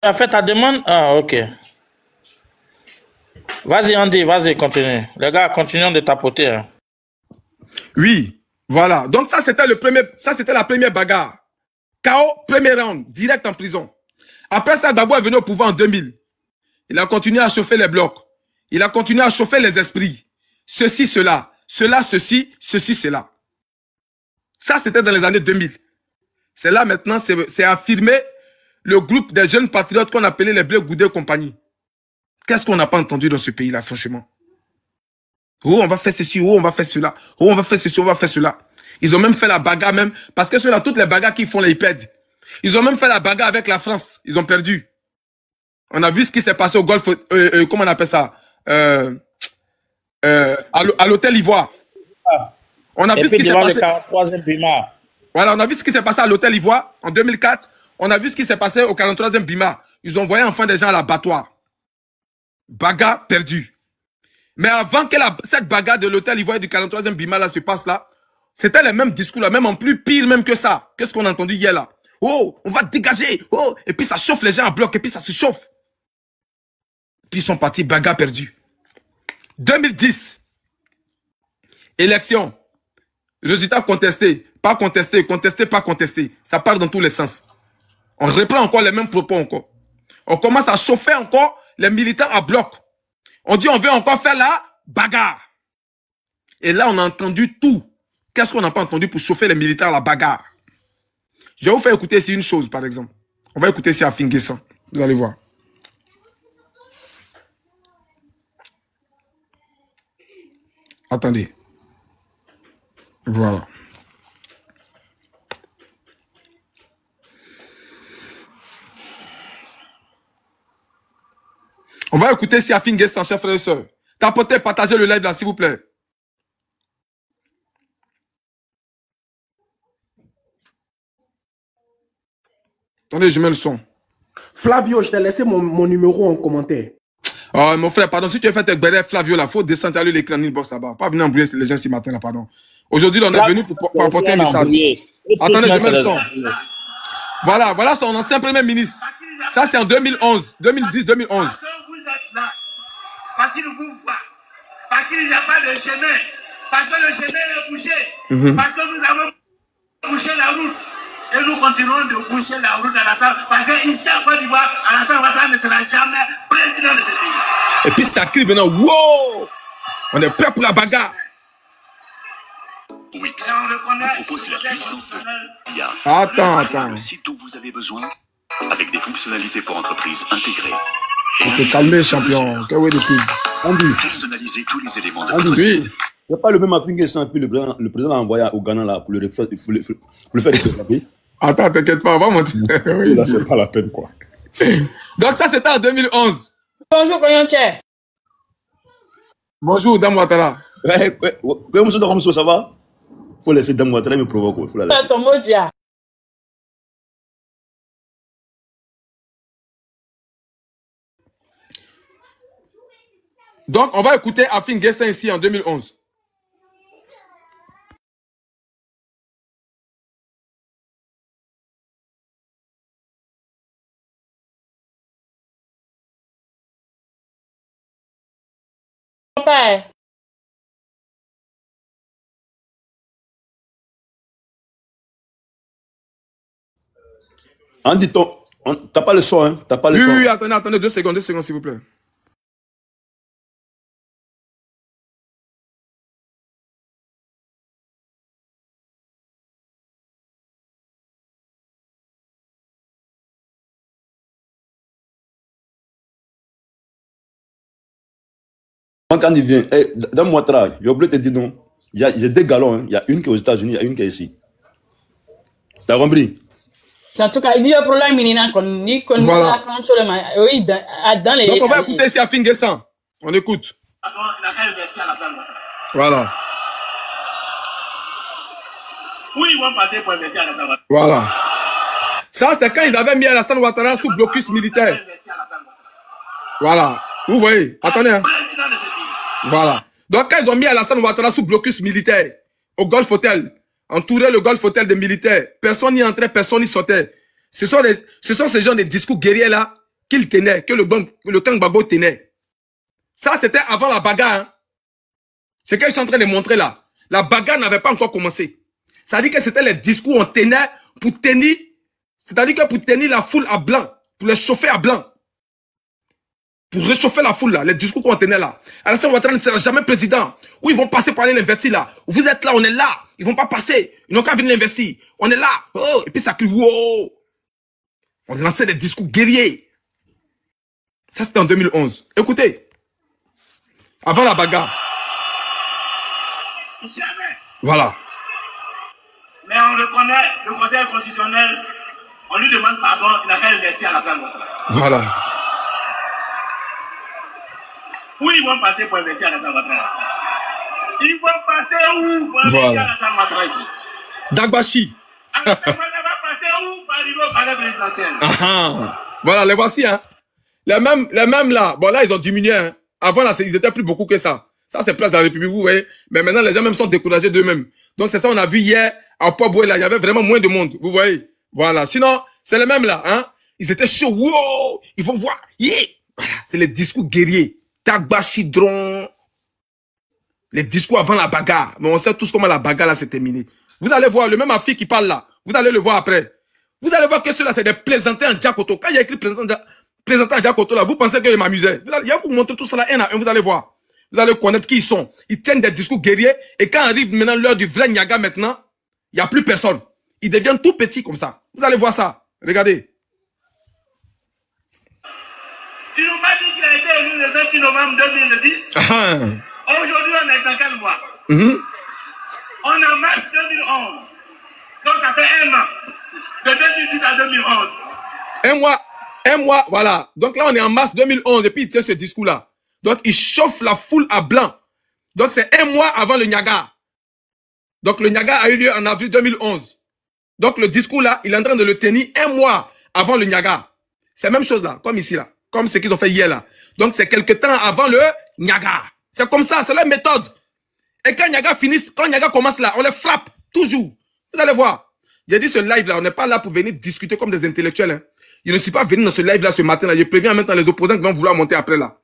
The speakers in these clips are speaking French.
as fait ta demande? Ah, ok. Vas-y, Andy, vas-y, continue. Les gars, continuons de tapoter. Hein. Oui, voilà. Donc ça, c'était la première bagarre. KO, premier round, direct en prison. Après ça, Gbagbo est venu au pouvoir en 2000. Il a continué à chauffer les blocs. Il a continué à chauffer les esprits. Ceci, cela. Cela, ceci, cela. Ça, c'était dans les années 2000. C'est là maintenant, c'est affirmé le groupe des jeunes patriotes qu'on appelait les Blé Goudé et compagnie. Qu'est-ce qu'on n'a pas entendu dans ce pays-là, franchement? Oh, on va faire ceci, oh, on va faire cela. Oh, on va faire ceci, on va faire cela. Ils ont même fait la bagarre même, parce que ceux-là, toutes les bagarres qu'ils font, là, ils perdent. Ils ont même fait la bagarre avec la France. Ils ont perdu. On a vu ce qui s'est passé au Golfe, comment on appelle ça? À l'hôtel Ivoire. On a vu ce qui s'est passé. Voilà, on a vu ce qui s'est passé à l'hôtel Ivoire en 2004. On a vu ce qui s'est passé au 43e Bima. Ils ont envoyé enfin des gens à l'abattoir. Bagarre perdue. Mais avant que cette bagarre de l'hôtel Ivoire et du 43e Bima là se passe là, c'était les mêmes discours là, même en plus pire même que ça. Qu'est-ce qu'on a entendu hier là? Oh, on va dégager. Oh, et puis ça chauffe les gens à bloc, et puis ça se chauffe. Puis ils sont partis, bagarre perdue. 2010. Élection. Résultat contesté. Pas contesté, contesté, pas contesté. Ça part dans tous les sens. On reprend encore les mêmes propos encore. On commence à chauffer encore les militaires à bloc. On dit on veut encore faire la bagarre. Et là, on a entendu tout. Qu'est-ce qu'on n'a pas entendu pour chauffer les militaires à la bagarre? Je vais vous faire écouter ici une chose, par exemple. On va écouter ici à Finguessan. Vous allez voir. Attendez. Voilà. On va écouter si Afin Guessan, chers frères et sœurs. Tapotez, partagez le live là, s'il vous plaît. Attendez, je mets le son. Flavio, je t'ai laissé mon numéro en commentaire. Oh, mon frère, pardon, si tu as fait tes béret Flavio là, faut descendre à l'écran boss là-bas. Pas venir embrouiller les gens ce matin là, pardon. Aujourd'hui, on est venu pour apporter un message. Attendez, je mets le son. Voilà, voilà son ancien premier ministre. Ça, c'est en 2011, 2010, 2011. Parce que vous êtes là, parce qu'il vous voit, parce qu'il n'y a pas de chemin, parce que le chemin est bouché, parce que nous avons bouché la route. Et nous continuons de boucher la route à Alassane, parce qu'ici en Côte d'Ivoire, Alassane Ouattara ne sera jamais président de ce pays. Et puis ça crie maintenant, wow! On est prêt pour la bagarre. Wix vous propose la puissance de l'IA. Attends. Le site dont vous avez besoin, avec des fonctionnalités pour entreprises intégrées. On peut calmer, champion. Personnaliser tous les éléments de votre oui. site. C'est pas le même Afin Guessan, puis le président a envoyé au Ghana là pour le faire récupérer. Attends, t'inquiète pas, on va monter. Oui, là, c'est pas la peine, quoi. Donc ça, c'était en 2011. Bonjour, Koyonche. Bonjour, Dame Ouattara. Monsieur, ça va? Faut laisser Dame Ouattara me provoquer. Faut la laisser. Donc, on va écouter Afin Guessan ici en 2011. Andy, t'as pas le son, hein? T'as pas le son. Oui, attendez, 2 secondes, s'il vous plaît. Quand Andy vient, Dame Ouattara, j'ai oublié de te dire non. Il y a 2 galons, hein. Il y a une qui est aux États-Unis, il y a une qui est ici. T'as compris? En tout cas, il y a un problème, voilà. Dans les... Donc on va écouter ici Afin Guessan. On écoute. Voilà. Où ils vont passer pour investir à Alassane Ouattara? Voilà. Ça, c'est quand ils avaient mis Alassane Ouattara sous blocus militaire. Voilà. Vous voyez? Attendez. Hein. Voilà. Donc quand ils ont mis Alassane Ouattara sous blocus militaire, au Golf Hotel, entourer le Golf Hotel des militaires, personne n'y entrait, personne n'y sortait. Ce sont ces gens des discours guerriers là qu'il tenait, que le camp Gbagbo tenait. Ça, c'était avant la bagarre. Hein. C'est ce que je suis en train de montrer là. La bagarre n'avait pas encore commencé. Ça veut dire que c'était les discours qu'on tenait pour tenir, c'est-à-dire que pour tenir la foule à blanc, pour les chauffer à blanc. Pour réchauffer la foule là, les discours qu'on tenait là. Alassane Ouattara ne sera jamais président. Ou ils vont passer par aller l'investir là. Vous êtes là, on est là. Ils vont pas passer. Ils n'ont qu'à venir l'investir. On est là. Oh, et puis ça crie, wow. On lançait des discours guerriers. Ça c'était en 2011. Écoutez. Avant la bagarre. Jamais. Voilà. Mais on le connaît, le Conseil constitutionnel, on lui demande pardon, il n'a qu'à investir Alassane Ouattara. Voilà. Où ils vont passer pour investir Alassane Ouattara? Ils vont passer où pour investir Alassane Ouattara ici? Dagbashi. Alassane Ouattara va passer où pour arriver au palais présidentiel? Voilà, les voici. Hein. Les mêmes là, bon là ils ont diminué. Hein. Avant là, ils étaient plus beaucoup que ça. Ça c'est place de la République, vous voyez. Mais maintenant les gens même sont découragés d'eux-mêmes. Donc c'est ça on a vu hier à Port-Boué là, il y avait vraiment moins de monde, vous voyez. Voilà, sinon c'est les mêmes là. Hein. Ils étaient chauds, wow, ils vont voir. Yeah. Voilà, c'est les discours guerriers. Tagbachidron. Les discours avant la bagarre. Mais on sait tous comment la bagarre là s'est terminée. Vous allez voir, le même Afi qui parle là, vous allez le voir après. Vous allez voir que ceux-là, c'est des plaisantins en Djakoto. Quand il y a écrit plaisantin en Djakoto là, vous pensez que je m'amusais. Il va vous montrer tout ça là, un à un, vous allez voir. Vous allez connaître qui ils sont. Ils tiennent des discours guerriers. Et quand arrive maintenant l'heure du vrai Niaga maintenant, il n'y a plus personne. Ils deviennent tout petits comme ça. Vous allez voir ça. Regardez. Tu n'ont pas dit qu'il a été élu le 28 novembre 2010. Aujourd'hui, on est dans quel mois? On est en mars 2011. Donc ça fait un an. De 2010 à 2011. Un mois, voilà. Donc là, on est en mars 2011. Et puis, il tient ce discours-là. Donc, il chauffe la foule à blanc. Donc, c'est un mois avant le Niaga. Donc, le Niaga a eu lieu en avril 2011. Donc, le discours-là, il est en train de le tenir un mois avant le Niaga. C'est la même chose là, comme ici là. Comme ce qu'ils ont fait hier là. Donc, c'est quelque temps avant le Niaga. C'est comme ça, c'est leur méthode. Et quand Niaga finit, quand Niaga commence là, on les frappe. Toujours. Vous allez voir. J'ai dit ce live là, on n'est pas là pour venir discuter comme des intellectuels. Hein. Je ne suis pas venu dans ce live là ce matin là. Je préviens maintenant les opposants qui vont vouloir monter après là.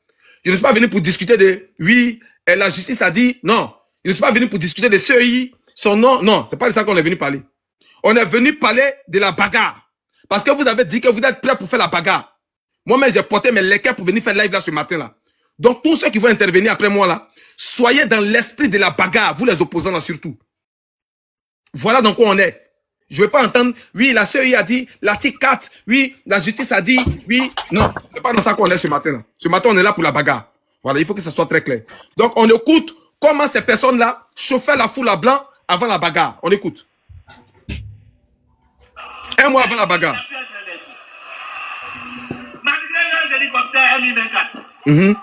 Je ne suis pas venu pour discuter de, oui, la justice a dit, non. Je ne suis pas venu pour discuter de CEI, son nom, non. C'est pas de ça qu'on est venu parler. On est venu parler de la bagarre. Parce que vous avez dit que vous êtes prêts pour faire la bagarre. Moi-même, j'ai porté mes léquins pour venir faire live là ce matin là. Donc, tous ceux qui vont intervenir après moi là, soyez dans l'esprit de la bagarre, vous les opposants là surtout. Voilà dans quoi on est. Je ne veux pas entendre, oui, la CEI a dit, l'article 4, oui, la justice a dit, oui. Non, c'est pas dans ça qu'on est ce matin là. Ce matin, on est là pour la bagarre. Voilà, il faut que ça soit très clair. Donc, on écoute comment ces personnes-là chauffaient la foule à blanc avant la bagarre. On écoute. Un mois avant la bagarre. Malgré leurs hélicoptères Mi-24.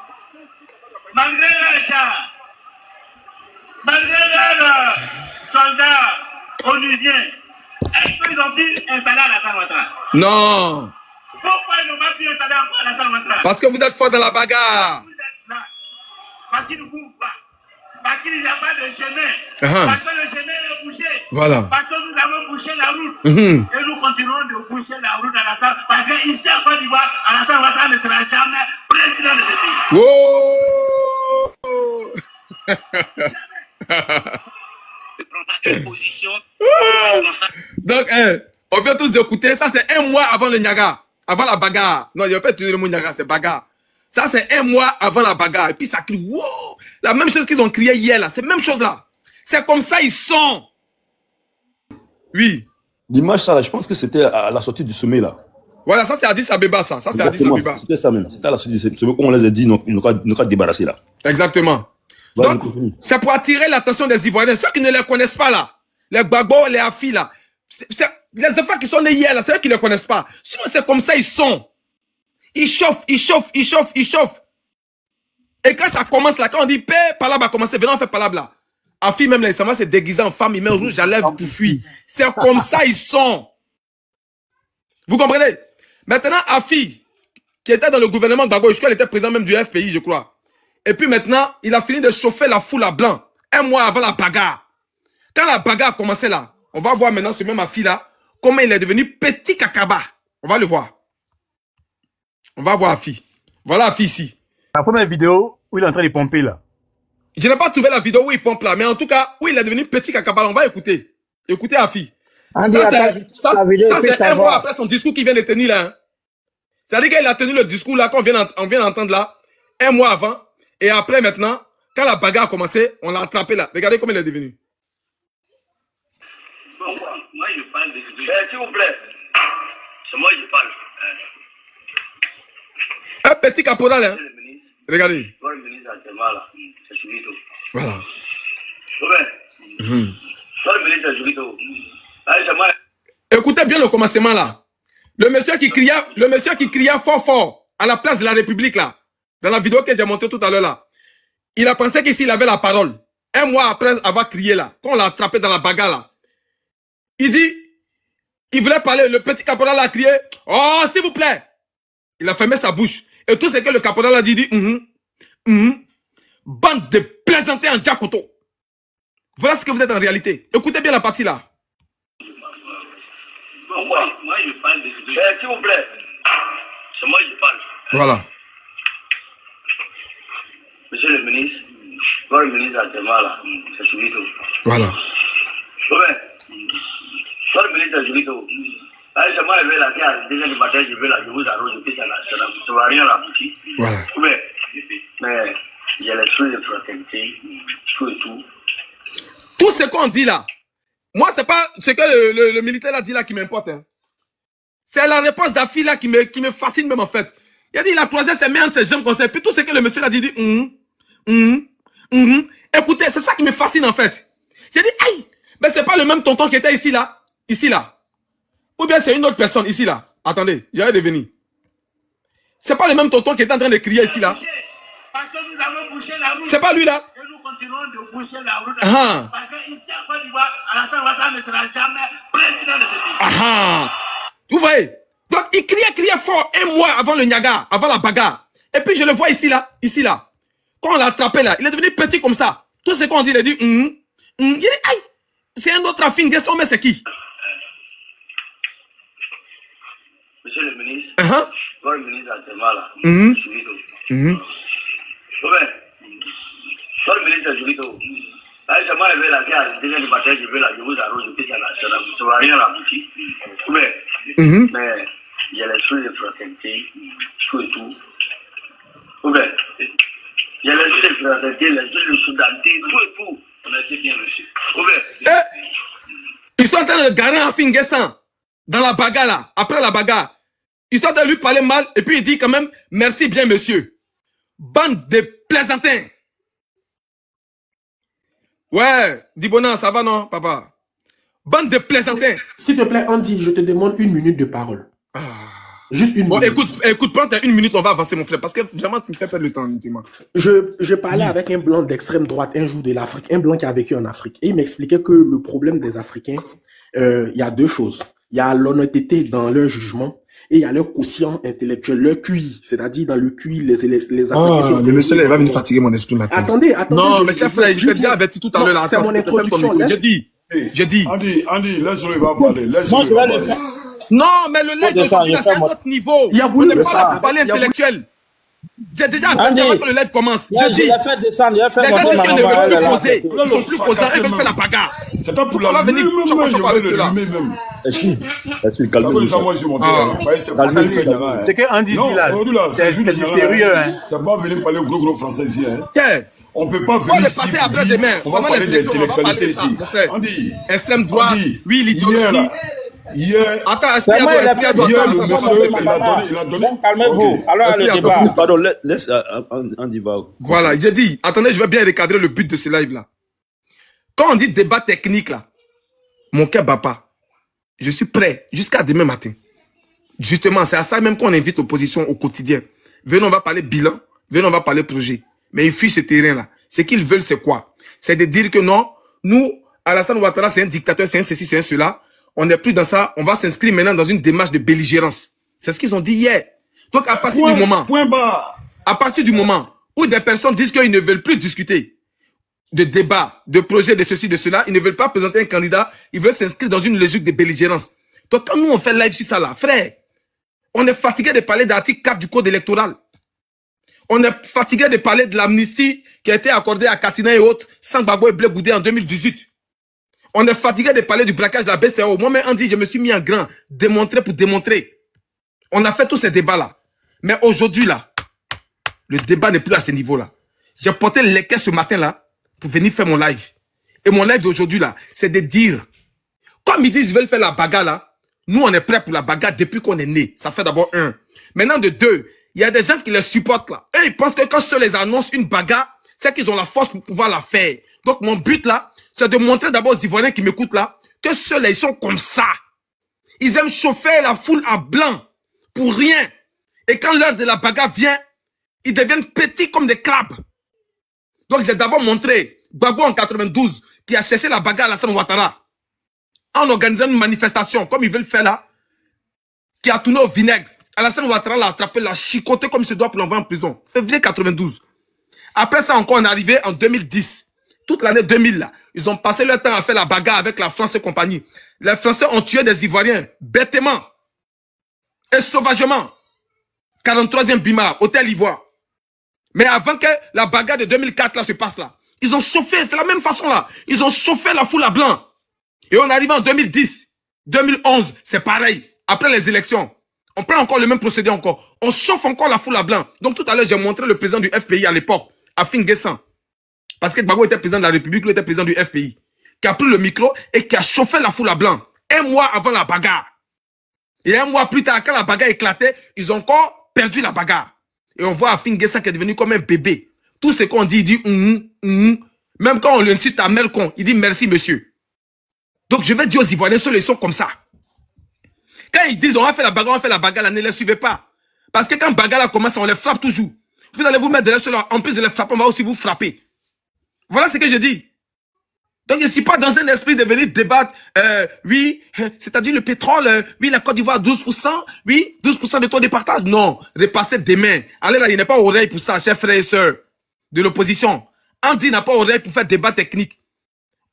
Malgré leurs chars. Malgré leurs soldats onusiens. Est-ce qu'ils ont pu installer Alassane Ouattara? Non. Pourquoi ils n'ont pas pu installer encore Alassane Ouattara? Parce que vous êtes fort dans la bagarre. Vous êtes là. Parce qu'ils ne couvrent pas. Parce qu'il n'y a pas de chemin. Parce que le chemin est bouché. Voilà. Parce que nous avons bouché la route. Et nous continuons de boucher la route d'Alassane. Parce qu'ici en Côte d'Ivoire, Alassane Ouattara ne sera jamais président de ce pays. Jamais. Donc, on vient tous d'écouter. Ça, c'est un mois avant le Niaga. Avant la bagarre. Non, il n'y a pas utilisé le mot Niaga, c'est bagarre. Ça, c'est un mois avant la bagarre. Et puis, ça crie, wow! La même chose qu'ils ont crié hier, là. C'est la même chose, là. C'est comme ça, ils sont. Oui. L'image, ça, là, je pense que c'était à la sortie du sommet, là. Voilà, ça, c'est Addis Abeba, ça. Ça, c'est Addis Abeba. C'était ça même. C'était à la sortie du sommet. Comme on les a dit, ils n'ont qu'à débarrasser, là. Exactement. Donc, c'est pour attirer l'attention des Ivoiriens. Ceux qui ne les connaissent pas, là. Les Gbagbo, les Afi, là. Les enfants qui sont nés hier, là, c'est eux qui ne les connaissent pas. Sinon, c'est comme ça, ils sont. Ils chauffent, ils chauffent, ils chauffent, ils chauffent. Et quand ça commence, là, quand on dit, paix, Palab a commencé, venons, on fait Palab, là. Afi, même, là, il s'en va se déguiser en femme, il met rouge à lèvres pour fuir. C'est comme ça, ils sont. Vous comprenez? Maintenant, Afi, qui était dans le gouvernement de Gbagbo, je crois qu'il était président même du FPI, je crois. Et puis maintenant, il a fini de chauffer la foule à blanc. Un mois avant la bagarre. Quand la bagarre a commencé là, on va voir maintenant ce même Afi là, comment il est devenu petit cacaba. On va le voir. On va voir Afi. Voilà Afi ici. La première vidéo où il est en train de pomper là. Je n'ai pas trouvé la vidéo où il pompe là, mais en tout cas, où il est devenu petit cacabal. On va écouter. Écoutez Afi. Andy, Ça, c'est c'est un mois après son discours qu'il vient de tenir là. Hein. C'est-à-dire qu'il a tenu le discours là, qu'on vient d'entendre là, un mois avant. Et après maintenant, quand la bagarre a commencé, on l'a attrapé là. Regardez comment il est devenu. Bon, moi je parle de... S'il vous plaît. C'est moi qui parle. Un petit caporal, hein. Regardez. Le ministre actuellement là, c'est Julito. Voilà. Le ministre c'est Julito. Écoutez bien le commencement là. Le monsieur qui criait fort fort à la place de la République là, dans la vidéo que j'ai montrée tout à l'heure là, il a pensé qu'ici il avait la parole. Un mois après avoir crié là, quand on l'a attrapé dans la bagarre là, il dit, il voulait parler, le petit caporal a crié, oh s'il vous plaît. Il a fermé sa bouche. Et tout ce que le caporal a dit, bande de plaisanter en Djakoto. Voilà ce que vous êtes en réalité. Écoutez bien la partie là. Bon, moi je parle de... S'il vous plaît. C'est moi qui parle. Voilà. Monsieur le ministre, le ministre actuellement là, c'est Julito. Voilà. Le ministre c'est Julito. C'est moi qui vais là, déjà du matin, je vais là, je vous arrose, ça ne va rien la boutique. Voilà. Mais il y a les choses de fraternité, tout et tout. Tout ce qu'on dit là, moi, c'est pas ce que le militaire a dit là qui m'importe. Hein. C'est la réponse d'Afi là qui me fascine même en fait. Il a dit, il a croisé ses mains entre ses jambes comme ça. Puis tout ce que le monsieur a dit, écoutez, c'est ça qui me fascine en fait. J'ai dit, aïe, mais c'est pas le même tonton qui était ici là. Ou bien c'est une autre personne ici là. Attendez, j'allais devenir. C'est pas le même tonton qui était en train de crier ici là. Parce que nous avons bouché la route. C'est pas lui là. Et nous continuons de boucher la route. Ah. Parce qu'ici en Côte d'Ivoire, Alassane Ouattara ne sera jamais président de ce pays. Vous voyez? Donc il criait fort un mois avant le Niaga, avant la bagarre. Et puis je le vois ici là. Quand on l'a attrapé là, il est devenu petit comme ça. Tout ce qu'on dit, il a dit, il dit, aïe, c'est un autre affine, mais c'est qui? Monsieur le ministre, le ministre actuellement là, Julito. Le ministre c'est Julito. C'est moi qui vais là, déjà du matin, je vais là, je vous arrose, ça ne va rien la boutique. Mais il y a les choses de fraternité, tout et tout. Il y a les choses de fraternité, les choses de soudalité, tout et tout. On a été bien reçus. Ils sont en train de garer un Fingessan dans la bagarre là, après la bagarre. Ils sont en train de lui parler mal et puis il dit quand même merci bien monsieur. Bande de plaisantins. Ouais, Dibona, ça va non, papa? Bande de plaisantins. S'il te plaît, Andy, je te demande 1 minute de parole. Juste 1 minute. Écoute, prends 1 minute, on va avancer mon frère, parce que vraiment tu me fais perdre le temps, dis-moi. Je parlais avec un blanc d'extrême droite un jour de l'Afrique, un blanc qui a vécu en Afrique. Et il m'expliquait que le problème des Africains, il y a 2 choses. Il y a l'honnêteté dans leur jugement et il y a leur quotient intellectuel, leur QI. C'est-à-dire dans le QI, les Africains sont... Le monsieur là, il va venir fatiguer mon esprit maintenant. Attendez. Non, mais chef frère, je t'ai déjà averti tout à l'heure. C'est mon introduction. J'ai dit. Andy, laisse-le, il va parler. Non, mais le live d'aujourd'hui, c'est un autre niveau. Il a voulu on n'est pas là pour parler intellectuel. J'ai déjà averti avant que le live commence. Je dis. Les gens ne veulent plus poser. Ils sont plus posés, ils veulent faire la bagarre. C'est pas pour la même, C'est que Andy dit là, c'est du sérieux. C'est pas venir parler gros français ici. On peut pas venir ici on va parler d'intellectualité ici. Extrême droite, oui, l'idéologie. Hier, le monsieur, il a donné. Calmez-vous. Alors, le débat. Pardon, laisse Andy va. Voilà, j'ai dit, attendez, je vais bien recadrer le but de ce live-là. Quand on dit débat technique, là, mon cœur bat pas. Je suis prêt jusqu'à demain matin. Justement, c'est à ça même qu'on invite l'opposition au quotidien. Venez, on va parler bilan. Venez, on va parler projet. Mais ils fuient ce terrain-là. Ce qu'ils veulent, c'est quoi? C'est de dire que non, nous, Alassane Ouattara, c'est un dictateur, c'est un ceci, c'est un cela. On n'est plus dans ça. On va s'inscrire maintenant dans une démarche de belligérance. C'est ce qu'ils ont dit hier. Donc, à partir du moment... À partir du moment où des personnes disent qu'ils ne veulent plus discuter de débat, de projet, de ceci, de cela, ils ne veulent pas présenter un candidat, ils veulent s'inscrire dans une logique de belligérance. Donc, quand nous, on fait live sur ça, là, frère, On est fatigué de parler d'article 4 du code électoral. On est fatigué de parler de l'amnistie qui a été accordée à Katina et autres, sans Gbagbo et Blé Goudé en 2018. On est fatigué de parler du braquage de la BCAO. Moi-même, Andy, je me suis mis en grand, démontrer pour démontrer. On a fait tous ces débats-là. Mais aujourd'hui, là, le débat n'est plus à ce niveau-là. J'ai porté les caisses ce matin-là pour venir faire mon live. Et mon live d'aujourd'hui, là, c'est de dire, comme ils disent, ils veulent faire la bagarre, là, nous, on est prêts pour la bagarre depuis qu'on est né. Ça fait d'abord 1. Maintenant, de 2, il y a des gens qui les supportent, là. Et ils pensent que quand ceux les annoncent une bagarre, c'est qu'ils ont la force pour pouvoir la faire. Donc, mon but, là, c'est de montrer d'abord aux Ivoiriens qui m'écoutent, là, que ceux-là, ils sont comme ça. Ils aiment chauffer la foule à blanc. Pour rien. Et quand l'heure de la bagarre vient, ils deviennent petits comme des crabes. Donc, j'ai d'abord montré Gbagbo en 92, qui a cherché la bagarre à Alassane Ouattara, en organisant une manifestation, comme ils veulent faire là, qui a tourné au vinaigre. Alassane Ouattara l'a attrapé, l'a chicoté comme il se doit pour l'envoyer en prison. Février 92. Après ça, encore, on est arrivé en 2010. Toute l'année 2000, là, ils ont passé leur temps à faire la bagarre avec la France et compagnie. Les Français ont tué des Ivoiriens, bêtement et sauvagement. 43e Bima, Hôtel Ivoire. Mais avant que la bagarre de 2004 là se passe là, ils ont chauffé, c'est la même façon là. Ils ont chauffé la foule à blanc. Et on arrive en 2010, 2011, c'est pareil. Après les élections, on prend encore le même procédé encore. On chauffe encore la foule à blanc. Donc tout à l'heure, j'ai montré le président du FPI à l'époque, Afin Guessan. Parce que Gbagbo était président de la République, lui était président du FPI. Qui a pris le micro et qui a chauffé la foule à blanc. 1 mois avant la bagarre. Et 1 mois plus tard, quand la bagarre éclatait, ils ont encore perdu la bagarre. Et on voit Afin Guessan qui est devenu comme un bébé. Tout ce qu'on dit, il dit Même quand on le cite à Melcon, il dit merci monsieur. Donc je vais dire aux Ivoiriens, ceux ils sont comme ça. Quand ils disent on va faire la bagarre, là, ne les suivez pas. Parce que quand bagarre commence, on les frappe toujours. Vous allez vous mettre derrière ceux-là, en plus de les frapper, on va aussi vous frapper. Voilà ce que je dis. Donc je ne suis pas dans un esprit de venir débattre, oui, c'est-à-dire le pétrole, oui, la Côte d'Ivoire 12%, oui, 12% de taux de partage. Non, repassez demain. Allez là, il n'est pas oreille pour ça, chers frères et sœurs de l'opposition. Andy n'a pas oreille pour faire débat technique.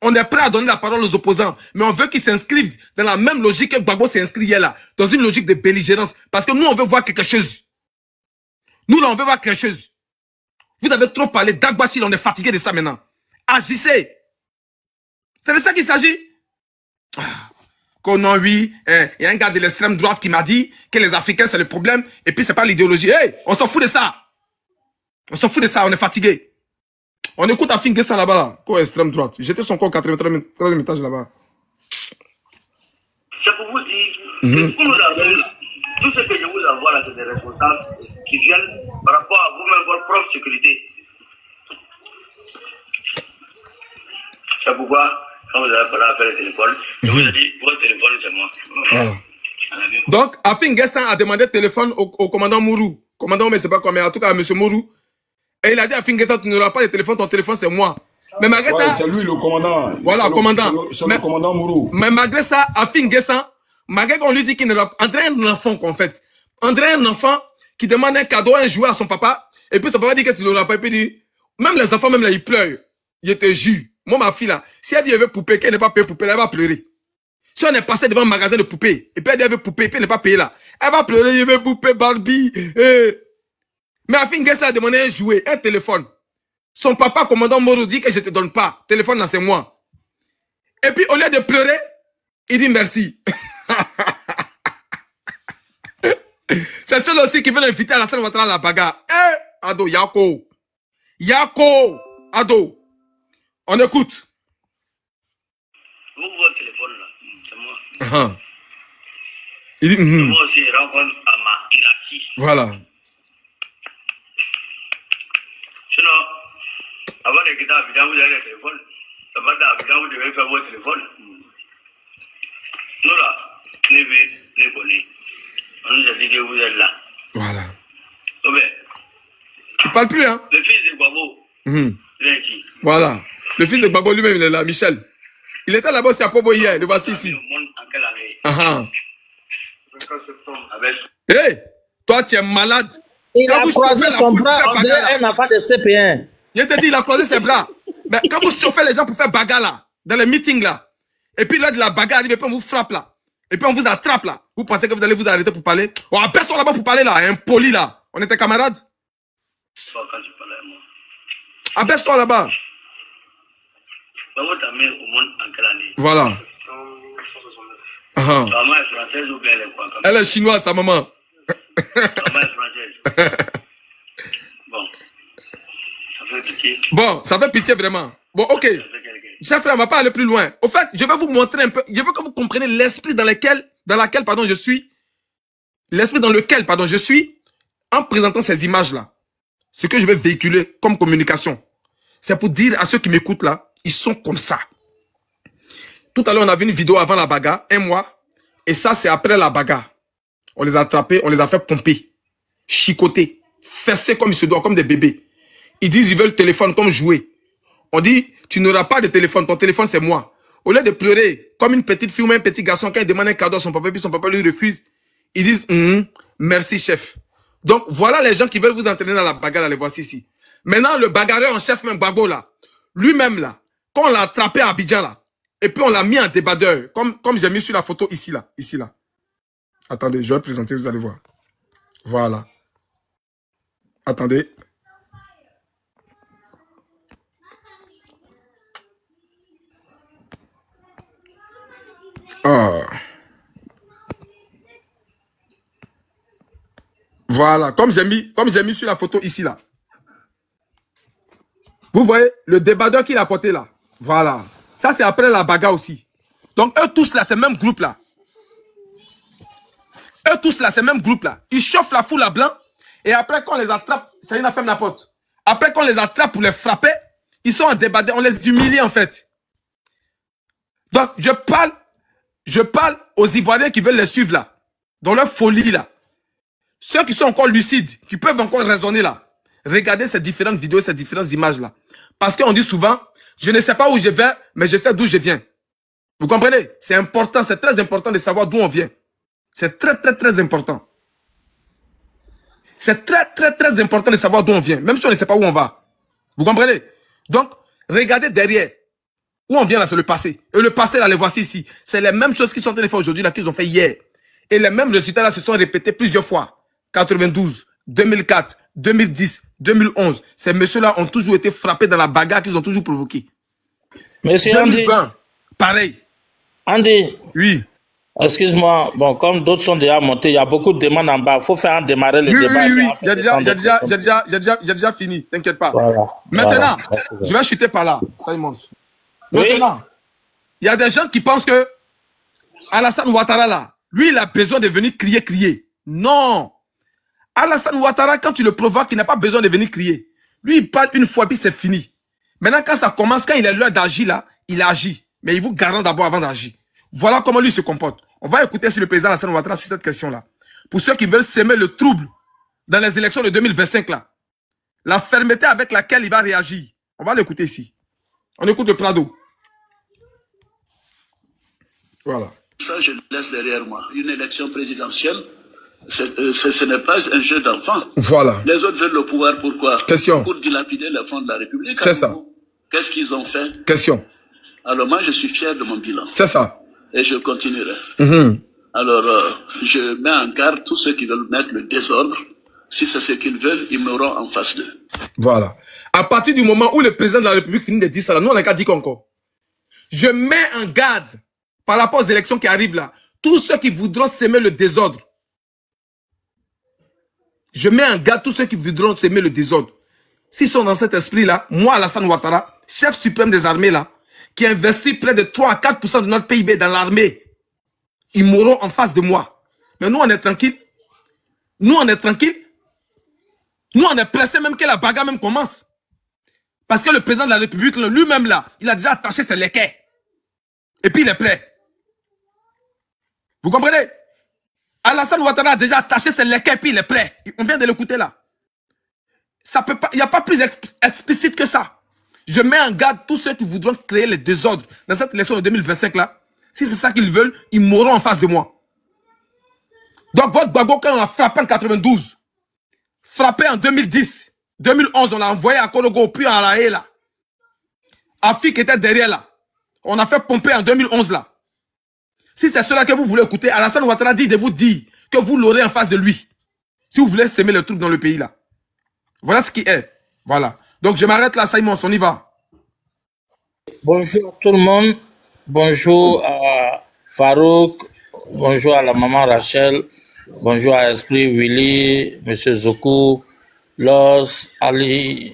On est prêt à donner la parole aux opposants, mais on veut qu'ils s'inscrivent dans la même logique que Gbagbo s'est inscrit hier là, dans une logique de belligérance. Parce que nous, on veut voir quelque chose. Nous, là, on veut voir quelque chose. Vous avez trop parlé d'Agbachil, on est fatigué de ça maintenant. Agissez. C'est de ça qu'il s'agit. Non, oui, il y a un gars de l'extrême droite qui m'a dit que les Africains, c'est le problème, et puis c'est pas l'idéologie. Hey, on s'en fout de ça. On s'en fout de ça, on est fatigué. On écoute Afin Guessan là-bas, là, quoi, extrême droite. J'étais son corps au 83e étage là-bas. C'est pour vous dire que tout ce que je vous envoie là, c'est des responsables qui viennent par rapport à vous-même, votre propre sécurité. C'est pourquoi, quand vous avez parlé à faire le téléphone, je vous ai dit, votre téléphone, c'est moi. Voilà. Donc, Afin Guessan a demandé le téléphone au commandant Mourou. Commandant, mais c'est pas quoi, mais en tout cas à M. Mourou. Et il a dit à Afin Guessan, tu n'auras pas le téléphone, ton téléphone c'est moi. Mais malgré ça. C'est lui le commandant. Voilà, le commandant. C'est le commandant Mourou. Mais malgré ça, Afin Guessan, malgré qu'on lui dit qu'il ne l'a. André est un enfant qu'en fait. André est un enfant qui demande un cadeau, un jouet à son papa. Et puis son papa dit que tu ne l'auras pas. Et puis il dit, même les enfants, même là, ils pleurent. Il te jure. Moi, ma fille là, si elle dit elle veut poupée, qu'elle n'est pas payée poupée, elle va pleurer. Si on est passé devant un magasin de poupées, et puis elle dit elle veut poupée, et puis elle n'est pas payée là, elle va pleurer, elle veut poupée Barbie. Mais Afin Guessan a demandé un jouet, un téléphone. Son papa, commandant Moro, dit que je ne te donne pas. Téléphone là, c'est moi. Et puis, au lieu de pleurer, il dit merci. C'est celui aussi qui veut l'inviter à Alassane Ouattara à la bagarre. Ado, Yako. Yako. Ado. On écoute. Vous, votre téléphone là, c'est moi. Il dit, moi aussi, je rencontre à ma hiérarchie. Voilà. Sinon, avant de quitter Abidjan, vous avez le téléphone. Avant d'Abidjan, vous devez faire votre téléphone. Nous là, nous connaissons. On nous a dit que vous êtes là. Voilà. Oh ben. Tu parles plus, hein? Le fils de Gbagbo. Voilà. Le fils de Gbagbo lui-même, il est là, Michel. Il était là-bas aussi à Pobo hier, le voici ici. Hé, toi tu es malade. Il a croisé son bras, on dirait un enfant de CP1. Je te dis, il a croisé ses bras. Mais quand vous chauffez les gens pour faire bagarre là, dans les meetings là, et puis là de la bagarre arrive et puis on vous frappe là, Et puis on vous attrape là. Vous pensez que vous allez vous arrêter pour parler? Oh, abaisse-toi là-bas pour parler là, impoli là. On était camarades. Abaisse-toi là-bas. Voilà. Elle est chinoise, sa maman. Bon, ça fait pitié vraiment. Bon, ok. Chef frère, on va pas aller plus loin. Au fait, je vais vous montrer un peu. Je veux que vous compreniez l'esprit dans lequel je suis. L'esprit dans lequel, je suis en présentant ces images-là. Ce que je vais véhiculer comme communication. C'est pour dire à ceux qui m'écoutent là, ils sont comme ça. Tout à l'heure, on a vu une vidéo avant la bagarre, 1 mois. Et ça, c'est après la bagarre. On les a attrapés, on les a fait pomper, chicoter, fesser comme ils se doivent, comme des bébés. Ils disent ils veulent le téléphone comme jouer. On dit, tu n'auras pas de téléphone, ton téléphone c'est moi. Au lieu de pleurer, comme une petite fille ou un petit garçon, quand il demande un cadeau à son papa, puis son papa lui refuse, ils disent, merci chef. Donc voilà les gens qui veulent vous entraîner dans la bagarre, là, les voici ici. Maintenant, le bagarreur en chef, même Gbagbo là, lui-même là, quand on l'a attrapé à Abidjan là, et puis on l'a mis en débardeur, comme j'ai mis sur la photo ici là. Attendez, je vais présenter, vous allez voir. Voilà. Attendez. Ah. Voilà, comme j'ai mis sur la photo ici là. Vous voyez le débardeur qu'il a porté là. Voilà. Ça c'est après la bagarre aussi. Donc eux tous là, c'est le même groupe là. Ils chauffent la foule à blanc. Et après qu'on les attrape, Chahina ferme la porte. Après qu'on les attrape pour les frapper, ils sont en débardeur, on les humilie en fait. Donc je parle aux Ivoiriens qui veulent les suivre là. Dans leur folie là. Ceux qui sont encore lucides, qui peuvent encore raisonner là. Regardez ces différentes vidéos, ces différentes images là. Parce qu'on dit souvent, je ne sais pas où je vais, mais je sais d'où je viens. Vous comprenez? C'est important, c'est très important de savoir d'où on vient. C'est très, très, très important. C'est très, très, très important de savoir d'où on vient, même si on ne sait pas où on va. Vous comprenez? Donc, regardez derrière. Où on vient là, c'est le passé. Et le passé là, les voici ici. C'est les mêmes choses qu'ils sont en train de faire aujourd'hui là, qu'ils ont fait hier. Et les mêmes résultats là se sont répétés plusieurs fois. 92, 2004, 2010, 2011. Ces messieurs-là ont toujours été frappés dans la bagarre qu'ils ont toujours provoquée. Monsieur 2020, Andy. Pareil. Andy. Oui. Excuse-moi, bon, comme d'autres sont déjà montés, il y a beaucoup de demandes en bas. Il faut faire démarrer le débat. Oui. J'ai déjà fini, t'inquiète pas. Voilà. Maintenant, je vais chuter par là. Ça, il monte. Maintenant, il y a des gens qui pensent que Alassane Ouattara, là, lui, il a besoin de venir crier. Non. Alassane Ouattara, quand tu le provoques, il n'a pas besoin de venir crier. Lui, il parle une fois, puis c'est fini. Maintenant, quand ça commence, quand il est l'heure d'agir, là, il agit. Mais il vous garant d'abord avant d'agir. Voilà comment lui se comporte. On va écouter sur le président Alassane Ouattara sur cette question-là. Pour ceux qui veulent semer le trouble dans les élections de 2025, là. La fermeté avec laquelle il va réagir. On va l'écouter ici. On écoute le Prado. Voilà. Ça, je laisse derrière moi. Une élection présidentielle, ce n'est pas un jeu d'enfant. Voilà. Les autres veulent le pouvoir, pourquoi? Question. Pour dilapider les fonds de la République. C'est ça. Qu'est-ce qu'ils ont fait? Question. Alors moi, je suis fier de mon bilan. C'est ça. Et je continuerai. Alors, je mets en garde tous ceux qui veulent mettre le désordre. Si c'est ce qu'ils veulent, ils m'auront en face d'eux. Voilà. À partir du moment où le président de la République finit de dire ça, nous on n'a qu'à dire encore. Je mets en garde par rapport aux élections qui arrivent là, tous ceux qui voudront s'aimer le désordre. Je mets en garde tous ceux qui voudront s'aimer le désordre. S'ils sont dans cet esprit-là, moi, Alassane Ouattara, chef suprême des armées là, qui investit près de 3 à 4% de notre PIB dans l'armée, ils mourront en face de moi. Mais nous, on est tranquille. Nous, on est tranquille. Nous, on est pressé même que la bagarre même commence. Parce que le président de la République, lui-même là, il a déjà attaché ses léquets. Et puis il est prêt. Vous comprenez? Alassane Ouattara a déjà attaché ses léquets et puis il est prêt. On vient de l'écouter là. Ça peut pas, il n'y a pas plus explicite que ça. Je mets en garde tous ceux qui voudront créer les désordres dans cette élection de 2025 là. Si c'est ça qu'ils veulent, ils mourront en face de moi. Donc votre Gbagbo, quand on a frappé en 92, frappé en 2010, 2011, on l'a envoyé à Kologo, puis à La Haye là. Afik était derrière là. On a fait pomper en 2011 là. Si c'est cela que vous voulez écouter, Alassane Ouattara dit de vous dire que vous l'aurez en face de lui. Si vous voulez semer le truc dans le pays là. Voilà ce qui est. Voilà. Donc je m'arrête là, Simon, on y va. Bonjour tout le monde. Bonjour à Farouk. Bonjour à la maman Rachel. Bonjour à Esprit Willy, Monsieur Zoku, Los, Ali.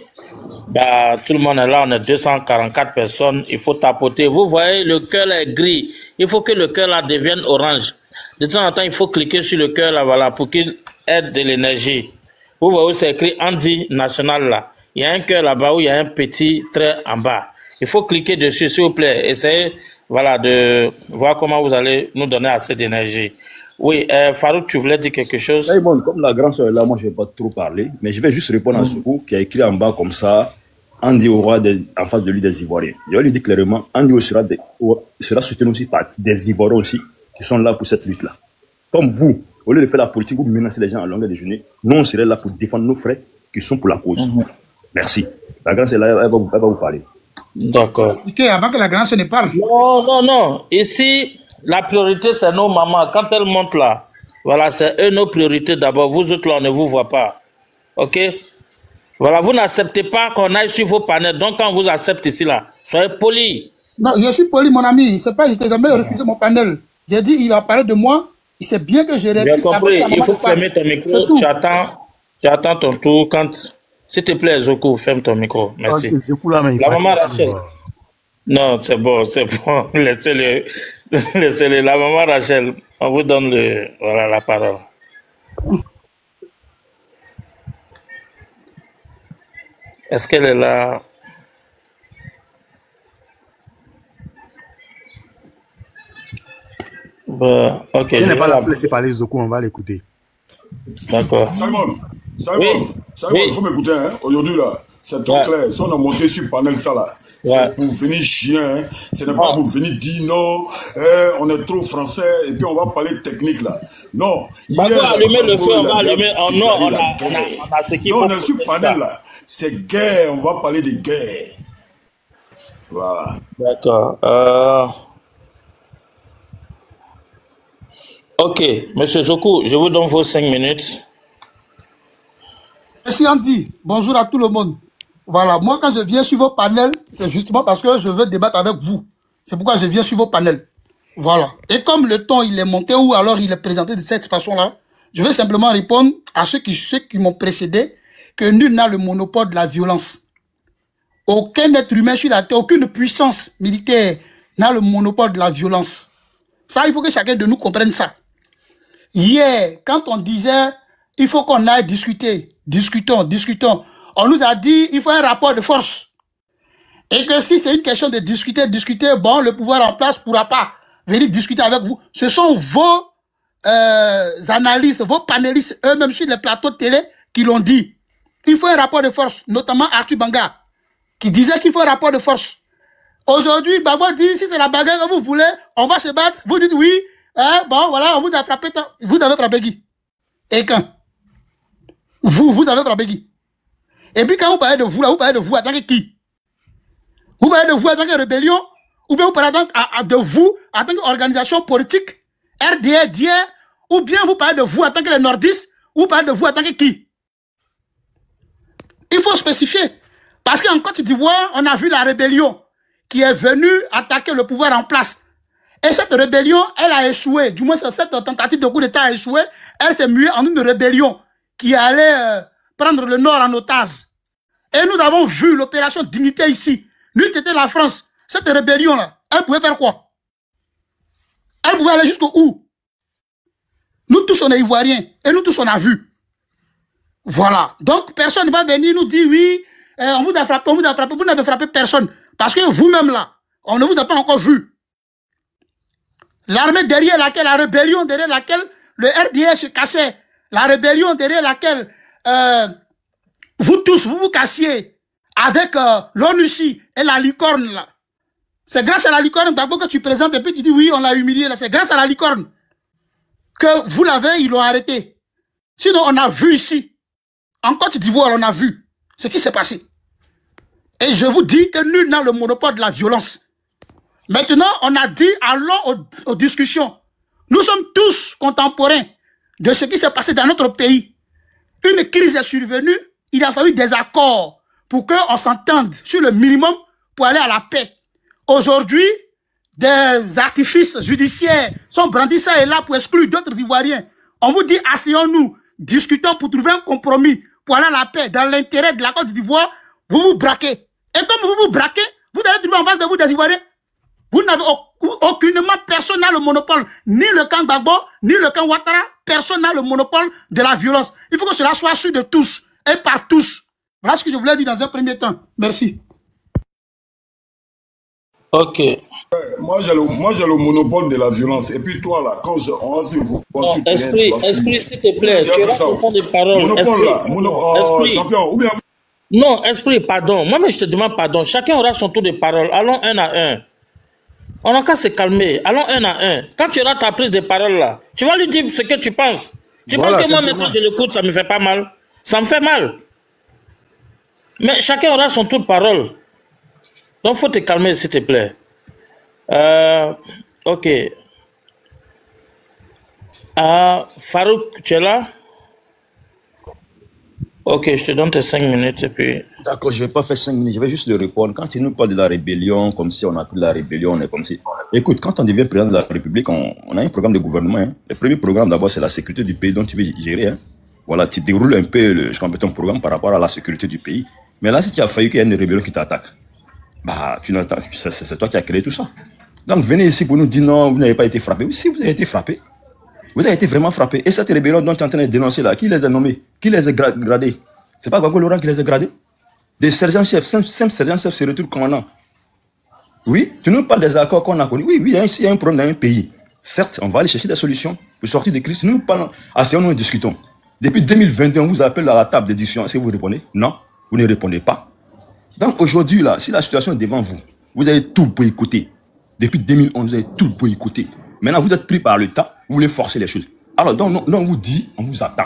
Bah, tout le monde est là, on est 244 personnes. Il faut tapoter. Vous voyez, le cœur est gris. Il faut que le cœur là devienne orange. De temps en temps, il faut cliquer sur le cœur là, voilà, pour qu'il ait de l'énergie. Vous voyez où c'est écrit Andy National là. Il y a un cœur là-bas où il y a un petit trait en bas. Il faut cliquer dessus, s'il vous plaît. Essayez, voilà, de voir comment vous allez nous donner assez d'énergie. Oui, Farouk, tu voulais dire quelque chose? Oui, bon, comme la grande soeur est là, moi je ne vais pas trop parler, mais je vais juste répondre à Soukou qui a écrit en bas comme ça, Andy aura en face de lui des Ivoiriens. Je vais lui dire clairement, Andy sera soutenu aussi par des Ivoiriens aussi qui sont là pour cette lutte-là. Comme vous, au lieu de faire la politique, vous menacez les gens à longueur de journée, nous on serait là pour défendre nos frères qui sont pour la cause. Merci. La grande soeur est là, elle va vous parler. D'accord. Ok, avant que la grande soeur ne parle. Non, non, non. Ici, la priorité, c'est nos mamans. Quand elles montent là, voilà, c'est eux nos priorités d'abord. Vous autres là, on ne vous voit pas. Ok? Voilà, vous n'acceptez pas qu'on aille sur vos panels. Donc, quand on vous accepte ici là, soyez polis. Non, je suis poli, mon ami. C'est pas, je t'ai jamais refusé mon panel. J'ai dit, il va parler de moi. Il sait bien que je réponds. J'ai compris. Il faut fermer ton micro. Tu attends ton tour. S'il te plaît, Zoku, ferme ton micro. Merci. La maman Rachel. Non, c'est bon, c'est bon. Laissez-le. Laissez-le. La maman Rachel, on vous donne voilà, la parole. Est-ce qu'elle est là? Ok. Si elle n'est pas là, laissez parler Zoku, on va l'écouter. D'accord. Simon, oui. Il faut m'écouter. Hein. Aujourd'hui, là, c'est trop clair. Si on a monté sur panel ça, là, c'est pour venir chier. Hein. Ce n'est pas pour venir dire non, on est trop français et puis on va parler technique, là. Non. On va allumer le feu, on va allumer. Non, on a ce qu'il faut. Non, on est sur panel, là. C'est guerre, on va parler de guerre. Voilà. D'accord. Ok, Monsieur Zoku, je vous donne vos 5 minutes. Merci Andy, bonjour à tout le monde. Voilà, moi quand je viens sur vos panels, c'est justement parce que je veux débattre avec vous. C'est pourquoi je viens sur vos panels. Voilà. Et comme le ton il est monté ou alors il est présenté de cette façon-là, je vais simplement répondre à ceux qui m'ont précédé que nul n'a le monopole de la violence. Aucun être humain sur la terre, aucune puissance militaire n'a le monopole de la violence. Ça, il faut que chacun de nous comprenne ça. Hier, quand on disait il faut qu'on aille discuter, discutons. On nous a dit il faut un rapport de force. Et que si c'est une question de discuter, bon, le pouvoir en place ne pourra pas venir discuter avec vous. Ce sont vos analystes, vos panélistes, eux-mêmes sur les plateaux de télé, qui l'ont dit. Il faut un rapport de force, notamment Arthur Banga, qui disait qu'il faut un rapport de force. Aujourd'hui, Babo dit, si c'est la bagarre que vous voulez, on va se battre. Vous dites oui, hein, bon, voilà, on vous a frappé. Vous avez frappé qui? Et quand? Vous avez frappé qui? Et puis quand vous parlez de vous, là, vous parlez de vous en tant que qui? Vous parlez de vous en tant que rébellion? Ou bien vous parlez de vous en tant qu'organisation politique, RDR, DIR, ou bien vous parlez de vous en tant que les nordistes, ou vous parlez de vous en tant que qui? Il faut spécifier. Parce qu'en Côte d'Ivoire, on a vu la rébellion qui est venue attaquer le pouvoir en place. Et cette rébellion, elle a échoué. Du moins, cette tentative de coup d'État a échoué. Elle s'est muée en une rébellion qui allait prendre le Nord en otage. Et nous avons vu l'opération Dignité ici. Nous, c'était la France. Cette rébellion-là, elle pouvait faire quoi? Elle pouvait aller jusqu'au où? Nous tous, on est Ivoiriens. Et nous tous, on a vu. Voilà. Donc, personne ne va venir nous dire, oui, on vous a frappé, vous n'avez frappé personne. Parce que vous-même là, on ne vous a pas encore vu. L'armée derrière laquelle, la rébellion derrière laquelle le RDS se cassait, la rébellion derrière laquelle vous tous, vous cassiez avec l'ONUCI et la licorne là. C'est grâce à la licorne d'abord que tu présentes et puis tu dis oui, on l'a humilié là. C'est grâce à la licorne que vous l'avez, ils l'ont arrêté. Sinon, on a vu ici, en Côte d'Ivoire, on a vu ce qui s'est passé. Et je vous dis que nul n'a le monopole de la violence. Maintenant, on a dit, allons aux discussions. Nous sommes tous contemporains de ce qui s'est passé dans notre pays. Une crise est survenue, il a fallu des accords pour qu'on s'entende sur le minimum pour aller à la paix. Aujourd'hui, des artifices judiciaires sont brandis ça et là pour exclure d'autres Ivoiriens. On vous dit, asseyons-nous, discutons pour trouver un compromis, pour aller à la paix, dans l'intérêt de la Côte d'Ivoire, vous vous braquez. Et comme vous vous braquez, vous allez trouver en face de vous des Ivoiriens. Vous n'avez aucunement, personne n'a le monopole, ni le camp Gbagbo, ni le camp Ouattara, personne n'a le monopole de la violence. Il faut que cela soit su de tous et par tous. Voilà ce que je voulais dire dans un premier temps. Merci. Ok. Moi, j'ai le monopole de la violence. Et puis toi, là, quand on va se voir sur Esprit, s'il te plaît, tu as ton temps de parole. Monopole, là, monopole, champion, ou bien... Non, Esprit, pardon. Moi, je te demande pardon. Chacun aura son tour de parole. Allons un à un. On n'a qu'à se calmer. Allons un à un. Quand tu auras ta prise de parole là, tu vas lui dire ce que tu penses. Tu penses que moi, maintenant, je l'écoute, ça me fait pas mal? Ça me fait mal. Mais chacun aura son tour de parole. Donc, il faut te calmer, s'il te plaît. Ok. Farouk, tu es là? Ok, je te donne tes 5 minutes et puis... D'accord, je ne vais pas faire 5 minutes, je vais juste le répondre. Quand il nous parle de la rébellion, comme si on a pris la rébellion, on est comme si... Écoute, quand on devient président de la République, on a un programme de gouvernement. Hein. Le premier programme, d'abord, c'est la sécurité du pays dont tu veux gérer. Hein. Voilà, tu déroules un peu ton programme par rapport à la sécurité du pays. Mais là, si tu as failli qu'il y ait une rébellion qui t'attaque, bah, c'est toi qui as créé tout ça. Donc, venez ici pour nous dire non, vous n'avez pas été frappé. Oui, si, vous avez été frappé. Vous avez été vraiment frappé. Et cette rébellion dont tu es en train de dénoncer là, qui les a nommés? Qui les a gradés? C'est pas Gbagbo Laurent qui les a gradés? Des sergents-chefs, 5 sergents-chefs se retrouvent commandants. Oui, tu nous parles des accords qu'on a connus. Oui, il y a un problème dans un pays. Certes, on va aller chercher des solutions pour sortir de crise. Nous parlons, asseyons-nous et discutons. Depuis 2021, on vous appelle à la table de discussion. Est-ce que vous répondez? Non, vous ne répondez pas. Donc aujourd'hui, là, si la situation est devant vous, vous avez tout boycotté. Depuis 2011, vous avez tout boycotté. Maintenant, vous êtes pris par le temps, vous voulez forcer les choses. Alors, donc, on vous dit, on vous attend.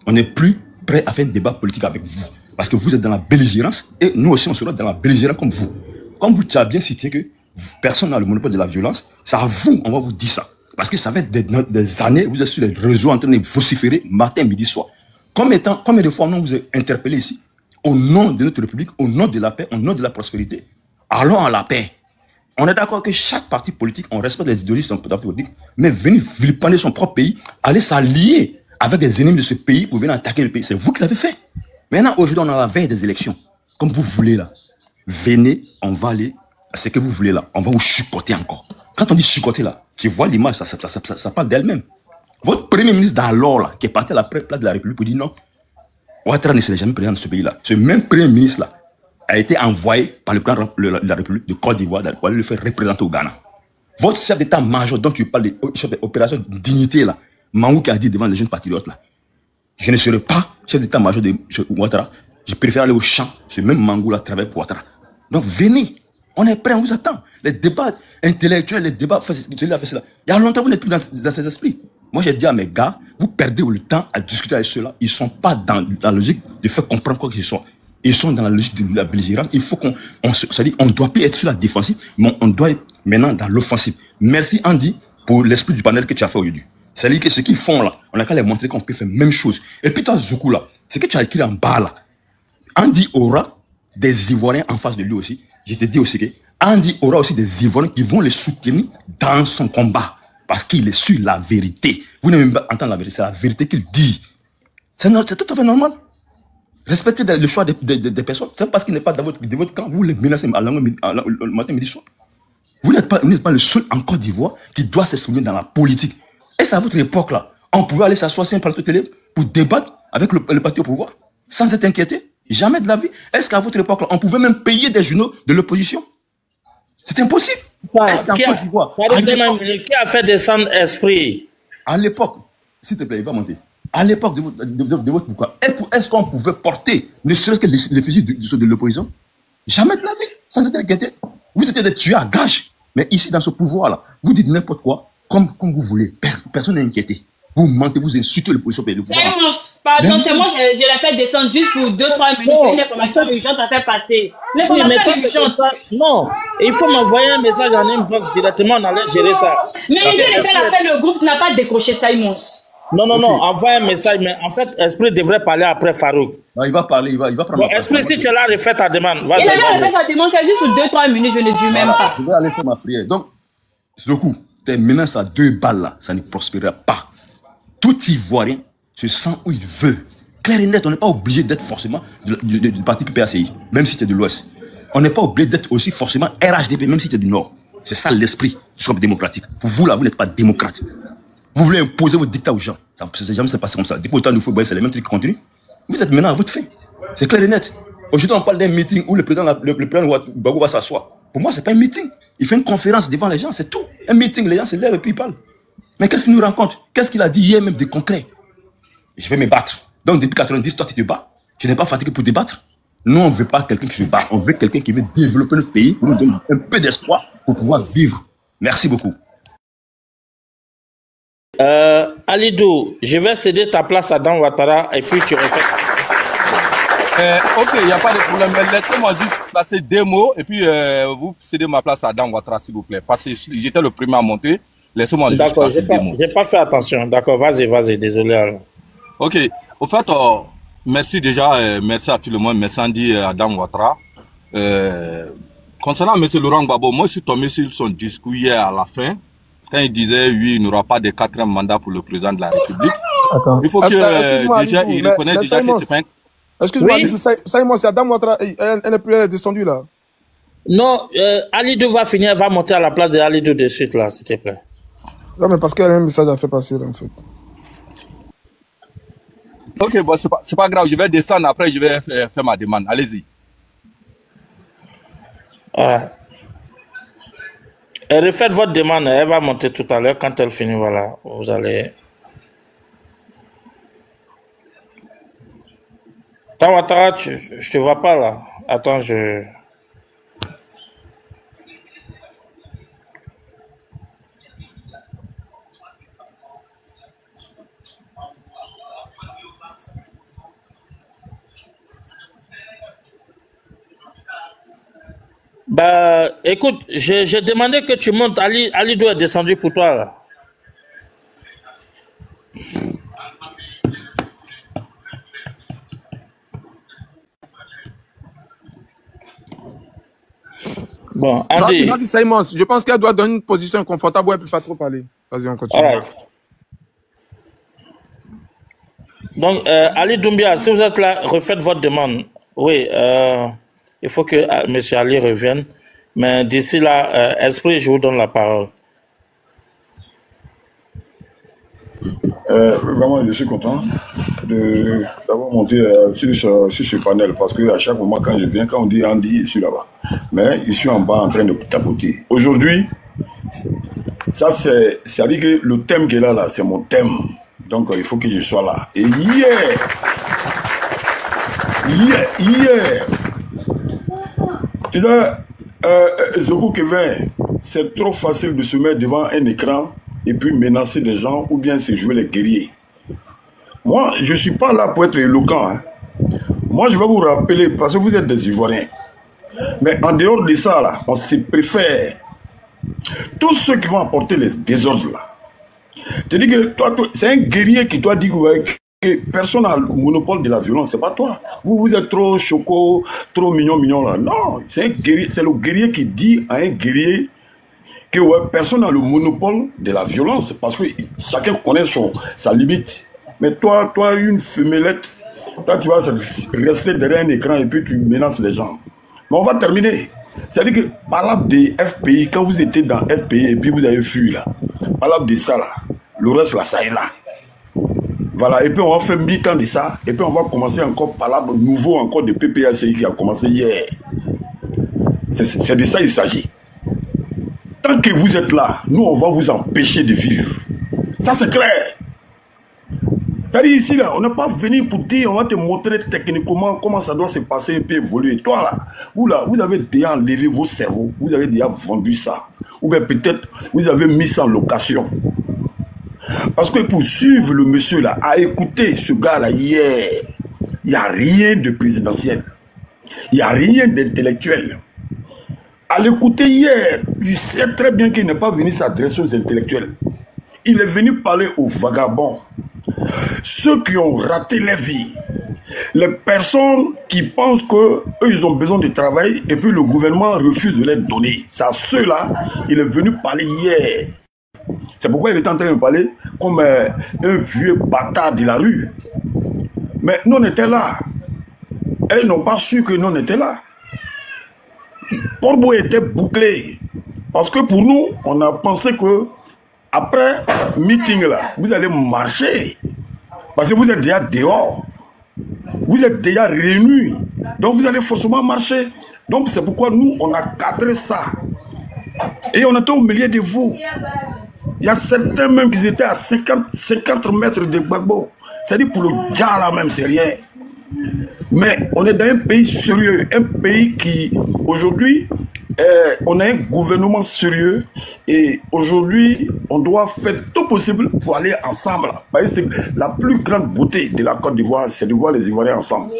On n'est plus prêt à faire un débat politique avec vous. Parce que vous êtes dans la belligérance et nous aussi, on sera dans la belligérance comme vous. Comme vous avez bien cité que personne n'a le monopole de la violence, c'est à vous, on va vous dire ça. Parce que ça fait des années, vous êtes sur les réseaux en train de vociférer matin, midi, soir. Combien de fois on vous a interpellé ici, au nom de notre République, au nom de la paix, au nom de la prospérité? Allons à la paix. On est d'accord que chaque parti politique, on respecte les idéologies de son parti politique, mais venir vilipender son propre pays, aller s'allier avec des ennemis de ce pays pour venir attaquer le pays, c'est vous qui l'avez fait. Maintenant, aujourd'hui, on est à la veille des élections. Comme vous voulez là, venez, on va aller à ce que vous voulez là. On va vous chicoter encore. Quand on dit chicoter là, tu vois l'image, ça parle d'elle-même. Votre premier ministre d'alors là, qui est parti à la place de la République pour dire non, Ouattara ne serait jamais président de ce pays-là. Ce même premier ministre là a été envoyé par le président de la République de Côte d'Ivoire pour aller le faire représenter au Ghana. Votre chef d'état-major dont tu parles de chef d'opération de dignité là, Mangou qui a dit devant les jeunes patriotes là, je ne serai pas chef d'état-major de Ouattara, je préfère aller au champ, ce même Mangou là travaille pour Ouattara. Donc venez, on est prêt, on vous attend. Les débats intellectuels, les débats, celui-là fait cela. Il y a longtemps vous n'êtes plus dans ces esprits. Moi j'ai dit à mes gars, vous perdez le temps à discuter avec ceux-là, ils ne sont pas dans la logique de faire comprendre quoi qu'ils soient. Ils sont dans la logique de la belligérance. Il faut on doit plus être sur la défensive, mais on doit être maintenant dans l'offensive. Merci Andy pour l'esprit du panel que tu as fait aujourd'hui. C'est-à-dire que ce qu'ils font là, on a qu'à les montrer qu'on peut faire la même chose. Et puis toi, Zoukou là, ce que tu as écrit en bas là, Andy aura des Ivoiriens en face de lui aussi. Je te dis aussi que Andy aura aussi des Ivoiriens qui vont le soutenir dans son combat. Parce qu'il est sur la vérité. Vous n'aimez pas entendre la vérité, c'est la vérité qu'il dit. C'est tout à fait normal. Respectez le choix des personnes. C'est parce qu'il n'est pas de votre camp. Vous les menacez le matin, midi, soir. Vous n'êtes pas le seul en Côte d'Ivoire qui doit s'exprimer dans la politique. Et c'est à votre époque là, on pouvait aller s'asseoir sur un plateau télé pour débattre avec le parti au pouvoir, sans s'être inquiété. Jamais de la vie. Est-ce qu'à votre époque là, on pouvait même payer des journaux de l'opposition? C'est impossible. Est-ce qu'en Côte d'Ivoire, qui a fait descendre Esprit? À l'époque, s'il te plaît, il va monter. À l'époque de votre pouvoir, est-ce qu'on pouvait porter, ne serait-ce que les fusils de l'opposition? Jamais de la vie, sans être inquiété. Vous étiez des tueurs à gages. Mais ici, dans ce pouvoir-là, vous dites n'importe quoi, comme vous voulez. Personne n'est inquiété. Vous mentez, vous insultez l'opposition. Pardon, c'est moi, je l'ai fait descendre juste pour 2-3 minutes. C'est une information urgente à faire passer. L'information urgente. Non, Il faut m'envoyer un message en inbox directement, on allait gérer ça. Mais il était après le groupe, n'a pas décroché Simons. Non, envoie un message, mais en fait, Esprit devrait parler après Farouk. Non, il va parler, il va prendre. Bon, Esprit, si tu es là, refais ta demande. Il avait refait sa demande, c'est juste pour 2-3 minutes, je ne dis même pas. Je vais aller faire ma prière. Donc, ce coup, tes menaces à 2 balles là, ça ne prospérera pas. Tout Ivoirien se sent où il veut. Clair et net, on n'est pas obligé d'être forcément du parti PPACI, même si tu es de l'Ouest. On n'est pas obligé d'être aussi forcément RHDP, même si tu es du Nord. C'est ça l'esprit du choc démocratique. Vous là, vous n'êtes pas démocrate. Vous voulez imposer votre dictat aux gens. Ça ne jamais s'est passé comme ça. Depuis autant de football, c'est les mêmes trucs qui continuent. Vous êtes maintenant à votre fin. C'est clair et net. Aujourd'hui, on parle d'un meeting où le président Gbagbo va s'asseoir. Pour moi, ce n'est pas un meeting. Il fait une conférence devant les gens, c'est tout. Un meeting, les gens se lèvent et puis ils parlent. Mais qu'est-ce qu'il nous raconte? Qu'est-ce qu'il a dit hier même de concret? Je vais me battre. Donc depuis 90, toi tu te bats. Tu n'es pas fatigué pour te battre. Nous, on ne veut pas quelqu'un qui se bat. On veut quelqu'un qui veut développer notre pays pour nous donner un peu d'espoir pour pouvoir vivre. Merci beaucoup. Alidou, je vais céder ta place à Dan Ouattara et puis tu refais. Ok, il n'y a pas de problème. Mais laissez-moi juste passer 2 mots et puis vous cédez ma place à Dan Ouattara, s'il vous plaît. Parce que j'étais le premier à monter. Laissez-moi juste passer 2 mots. J'ai pas fait attention. D'accord, vas-y, désolé. Alors. Ok, au fait, merci déjà, merci à tout le monde, merci Andy à Dan Ouattara. Concernant M. Laurent Gbagbo, moi je suis tombé sur son discours hier à la fin, quand il disait oui, il n'y aura pas de 4e mandat pour le président de la République. Attends. Il faut que déjà il reconnaisse déjà que c'est pas un... Excuse-moi, Simon, c'est Adam Ouattara, elle n'est plus descendue là. Non, Alidou va finir, elle va monter à la place de Alidou de suite là, s'il te plaît. Non, mais parce qu'elle a un message à faire passer là, en fait. Ok, bon, c'est pas grave, je vais descendre après, je vais faire ma demande. Allez-y. Refaites votre demande, elle va monter tout à l'heure. Quand elle finit, voilà, vous allez. Tawatara, je te vois pas là. Attends, je. Bah, écoute, j'ai demandé que tu montes. Alidou est descendu pour toi, là. Bon, Andy. Vas-y, Simon, je pense qu'elle doit donner une position confortable où elle ne peut pas trop parler. Vas-y, on continue. Right. Donc, Ali Doumbia, si vous êtes là, refaites votre demande. Oui, il faut que M. Ali revienne. Mais d'ici là, Esprit, je vous donne la parole. Vraiment, je suis content d'avoir monté sur ce panel parce que à chaque moment, quand je viens, quand on dit Andy, je suis là-bas. Mais je suis en bas en train de tapoter. Aujourd'hui, ça dit que le thème qui est là, c'est mon thème. Donc, il faut que je sois là. Et hier, tu sais, Zoku Kevin, c'est trop facile de se mettre devant un écran et puis menacer des gens ou bien se jouer les guerriers. Moi, je ne suis pas là pour être éloquent. Hein. Moi, je vais vous rappeler, parce que vous êtes des Ivoiriens. Mais en dehors de ça, là, on se préfère. Tous ceux qui vont apporter les désordres, là. Tu dis que toi c'est un guerrier qui doit dire que personne n'a le monopole de la violence. C'est pas toi. Vous êtes trop choco, trop mignon, là. Non, c'est un guerrier, c'est le guerrier qui dit à un guerrier que ouais, personne n'a le monopole de la violence parce que chacun connaît sa limite. Mais toi, une femelette, toi, tu vas rester derrière un écran et puis tu menaces les gens. Mais on va terminer. C'est-à-dire que, parle des FPI, quand vous étiez dans FPI et puis vous avez fui là, parle de ça là, le reste là, ça est là. Voilà, et puis on va faire 1000 ans de ça, et puis on va commencer encore par là, nouveau encore de PPACI qui a commencé hier. C'est de ça qu'il s'agit. Tant que vous êtes là, nous on va vous empêcher de vivre. Ça c'est clair. C'est-à-dire ici là, on n'est pas venu pour dire, on va te montrer techniquement comment ça doit se passer et puis évoluer. Toi là, vous avez déjà enlevé vos cerveaux, vous avez déjà vendu ça. Ou bien peut-être, vous avez mis ça en location. Parce que pour suivre le monsieur là, à écouter ce gars là hier, il n'y a rien de présidentiel. Il n'y a rien d'intellectuel. À l'écouter hier, je sais très bien qu'il n'est pas venu s'adresser aux intellectuels. Il est venu parler aux vagabonds, ceux qui ont raté leur vie, les personnes qui pensent qu'eux, ils ont besoin de travail et puis le gouvernement refuse de les donner. C'est à ceux-là, il est venu parler hier. C'est pourquoi il est en train de parler comme un vieux bâtard de la rue. Mais nous, on était là. Elles n'ont pas su que nous, on était là. Port-Boué était bouclé. Parce que pour nous, on a pensé que après meeting là, vous allez marcher. Parce que vous êtes déjà dehors. Vous êtes déjà réunis. Donc vous allez forcément marcher. Donc c'est pourquoi nous, on a cadré ça. Et on était au milieu de vous. Il y a certains même qui étaient à 50 mètres de Gbagbo. C'est-à-dire pour le diable là même, c'est rien. Mais on est dans un pays sérieux. Un pays qui, aujourd'hui, on a un gouvernement sérieux. Et aujourd'hui, on doit faire tout possible pour aller ensemble. Parce que la plus grande beauté de la Côte d'Ivoire, c'est de voir les Ivoiriens ensemble.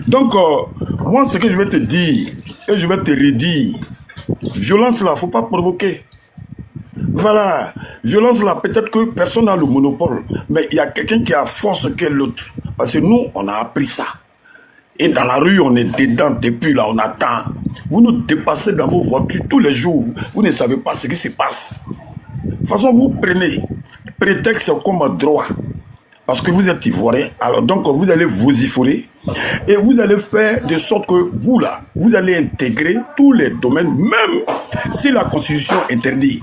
Donc, moi, ce que je vais te dire, et je vais te redire, violence là, il ne faut pas provoquer. Voilà, violence là, peut-être que personne n'a le monopole, mais il y a quelqu'un qui a force que l'autre. Parce que nous, on a appris ça. Et dans la rue, on est dedans depuis là, on attend. Vous nous dépassez dans vos voitures tous les jours, vous ne savez pas ce qui se passe. De toute façon, vous prenez prétexte comme droit. Parce que vous êtes ivoirien, alors donc vous allez vous ifourer et vous allez faire de sorte que vous là, vous allez intégrer tous les domaines, même si la Constitution interdit.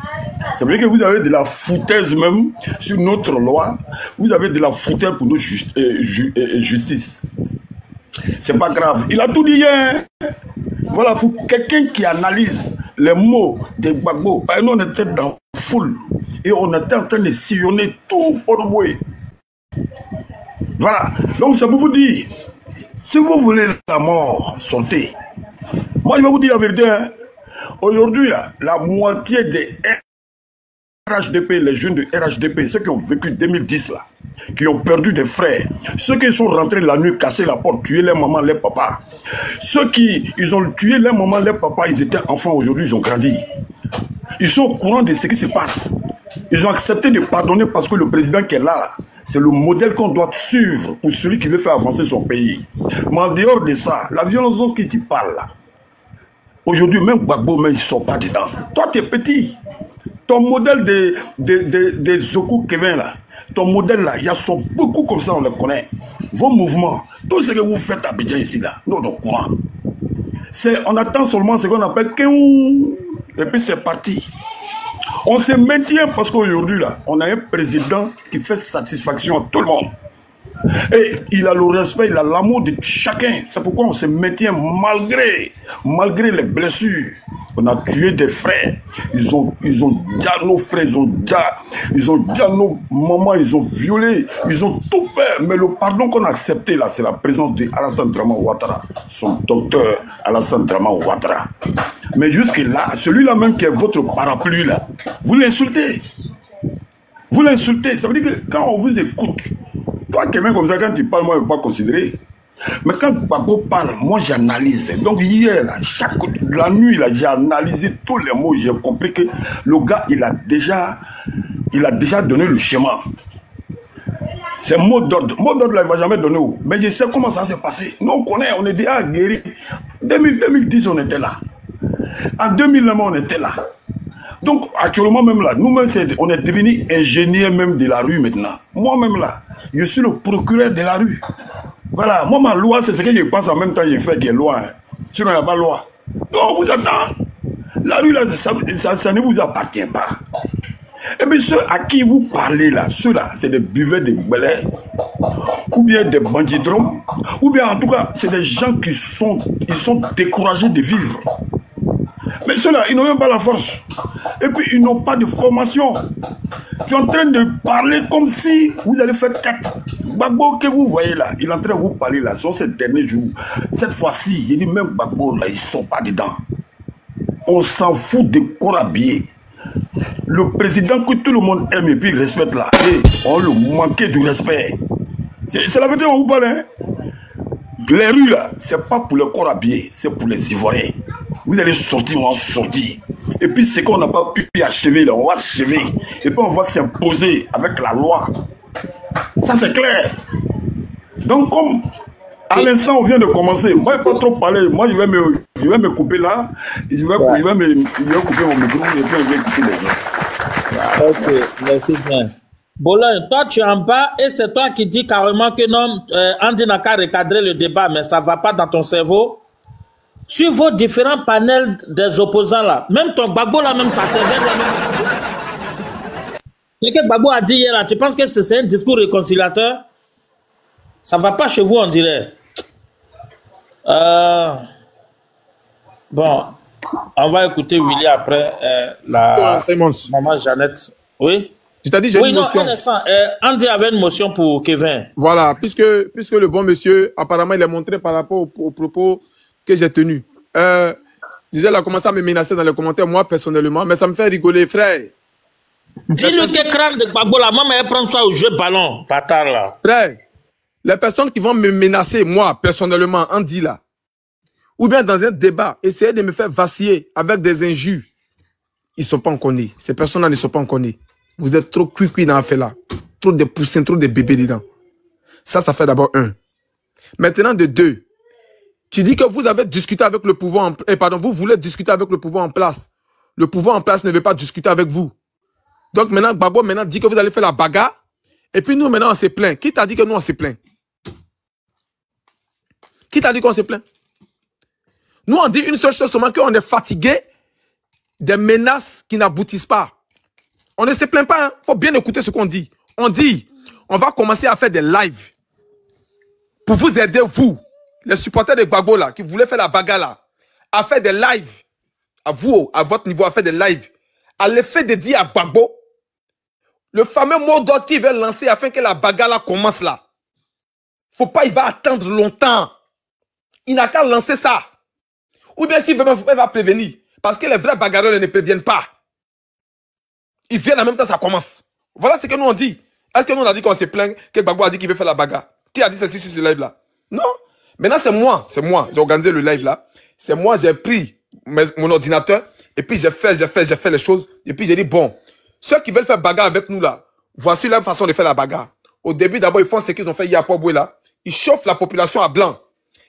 C'est vrai que vous avez de la foutaise même sur notre loi, vous avez de la foutaise pour nos justice. C'est pas grave, il a tout dit hier. Voilà, pour quelqu'un qui analyse les mots de Gbagbo, nous on était dans la foule et on était en train de sillonner tout Port-Boué. Voilà, donc c'est pour vous dire, si vous voulez la mort, sortez. Moi je vais vous dire la vérité, hein. Aujourd'hui, la moitié des RHDP, les jeunes de RHDP, ceux qui ont vécu 2010 là, qui ont perdu des frères, ceux qui sont rentrés la nuit, cassé la porte, tué les mamans, les papas, ceux qui ils ont tué les mamans, les papas, ils étaient enfants, aujourd'hui ils ont grandi. Ils sont au courant de ce qui se passe. Ils ont accepté de pardonner parce que le président qui est là, c'est le modèle qu'on doit suivre pour celui qui veut faire avancer son pays. Mais en dehors de ça, la violence dont tu parles là, aujourd'hui même Gbagbo, mais ils ne sont pas dedans. Toi, tu es petit. Ton modèle des Zoku Kevin là, ton modèle là, il y a beaucoup comme ça, on le connaît. Vos mouvements, tout ce que vous faites à Abidjan ici là, nous on est au courant. On attend seulement ce qu'on appelle et puis c'est parti. On se maintient parce qu'aujourd'hui, là, on a un président qui fait satisfaction à tout le monde. Et il a le respect, il a l'amour de chacun. C'est pourquoi on se maintient malgré les blessures. On a tué des frères. Ils ont déjà nos frères, ils ont déjà nos mamans, ils ont violé, ils ont tout fait. Mais le pardon qu'on a accepté là, c'est la présence de Alassane Dramane Ouattara, son docteur Alassane Dramane Ouattara. Mais jusque-là, celui-là même qui est votre parapluie là, vous l'insultez. Vous l'insultez. Ça veut dire que quand on vous écoute, toi, quelqu'un comme ça, quand tu parles, moi, je ne vais pas considérer. Mais quand Gbagbo parle, moi, j'analyse. Donc, hier, là, la nuit, là, j'ai analysé tous les mots. J'ai compris que le gars, il a déjà donné le schéma. C'est mot d'ordre. Mot d'ordre, là, il ne va jamais donner où. Mais je sais comment ça s'est passé. Nous, on connaît, on est déjà guéris. 2010, on était là. En 2000, on était là. Donc, actuellement, même là, nous-mêmes, on est devenus ingénieurs même de la rue maintenant. Moi-même là, je suis le procureur de la rue. Voilà, moi, ma loi, c'est ce que je pense en même temps, je fais des lois. Hein. Sinon, il n'y a pas de loi. Donc, on vous attend. La rue, là, ça ne vous appartient pas. Et bien, ceux à qui vous parlez là, ceux-là, c'est des buveurs de belais, ou bien des bandidromes, ou bien en tout cas, c'est des gens qui sont découragés de vivre. Mais ceux-là, ils n'ont même pas la force. Et puis, ils n'ont pas de formation. Tu es en train de parler comme si vous allez faire 4. Gbagbo que vous voyez là, il est en train de vous parler là, sur ces derniers jours. Cette fois-ci, il dit même Gbagbo là, ils ne sont pas dedans. On s'en fout des corps habillés. Le président que tout le monde aime et puis respecte là, et on le manquait du respect. C'est la vérité, on vous parle. Hein? Les rues là, c'est pas pour les corps habillés, c'est pour les Ivoiriens. Vous allez sortir, on va sortir. Et puis, ce qu'on n'a pas pu achever, là, on va achever. Et puis, on va s'imposer avec la loi. Ça, c'est clair. Donc, comme à l'instant, on vient de commencer, moi, je ne vais pas trop parler. Moi, je vais me couper là. Je vais couper mon micro et puis je vais couper les autres. Ok, merci bien. Bologne, toi, tu es en bas et c'est toi qui dis carrément que non, Andy n'a qu'à recadrer le débat, mais ça ne va pas dans ton cerveau. Sur vos différents panels des opposants là, même ton Gbagbo là, même ça servait la même. Ce que Gbagbo a dit hier là, tu penses que c'est un discours réconciliateur? Ça ne va pas chez vous, on dirait. Bon, on va écouter Willy après la maman Jeannette. Oui? C'est-à-dire, j'ai une motion. Un instant. Andy avait une motion pour Kevin. Voilà, puisque le bon monsieur, apparemment, il a montré par rapport aux propos que j'ai tenus. Déjà, il a commencé à me menacer dans les commentaires, moi, personnellement, mais ça me fait rigoler, frère. Dis-le que crâne de Gbagbo, la maman, elle prend ça au jeu de ballon, bâtard, là. Frère, les personnes qui vont me menacer, moi, personnellement, Andy, là, ou bien dans un débat, essayer de me faire vaciller avec des injures, ils ne sont pas encore nés. Ces personnes-là ne sont pas encore nées. Vous êtes trop cuit dans l'affaire là. Trop de poussins, trop de bébés dedans. Ça fait d'abord un. Maintenant, de deux. Tu dis que vous avez discuté avec le pouvoir vous voulez discuter avec le pouvoir en place. Le pouvoir en place ne veut pas discuter avec vous. Donc maintenant, Gbagbo dit que vous allez faire la bagarre. Et puis nous, maintenant, on se plaint. Qui t'a dit que nous, on se plaint? Qui t'a dit qu'on se plaint? Nous, on dit une seule chose seulement, qu'on est fatigué des menaces qui n'aboutissent pas. On ne se plaint pas, il faut bien écouter ce qu'on dit. On dit, on va commencer à faire des lives pour vous aider, vous, les supporters de Gbagbo là, qui voulaient faire la bagarre là, à faire des lives, à vous, à votre niveau, à faire des lives, à l'effet de dire à Gbagbo, le fameux mot d'ordre qu'il veut lancer afin que la bagarre là commence là. Faut pas, il va attendre longtemps. Il n'a qu'à lancer ça. Ou bien s'il veut, il va prévenir. Parce que les vrais bagarreurs ne préviennent pas. Ils viennent en même temps, ça commence. Voilà ce que nous on dit. Est-ce que nous on a dit qu'on se plaint, que Gbagbo a dit qu'il veut faire la bagarre? Qui a dit ceci sur ce live là? Non. Maintenant c'est moi. J'ai organisé le live là. C'est moi, j'ai pris mon ordinateur et puis j'ai fait les choses. Et puis j'ai dit bon, ceux qui veulent faire bagarre avec nous là, voici leur façon de faire la bagarre. Au début d'abord ils font ce qu'ils ont fait hier à Port-Boué là. Ils chauffent la population à blanc.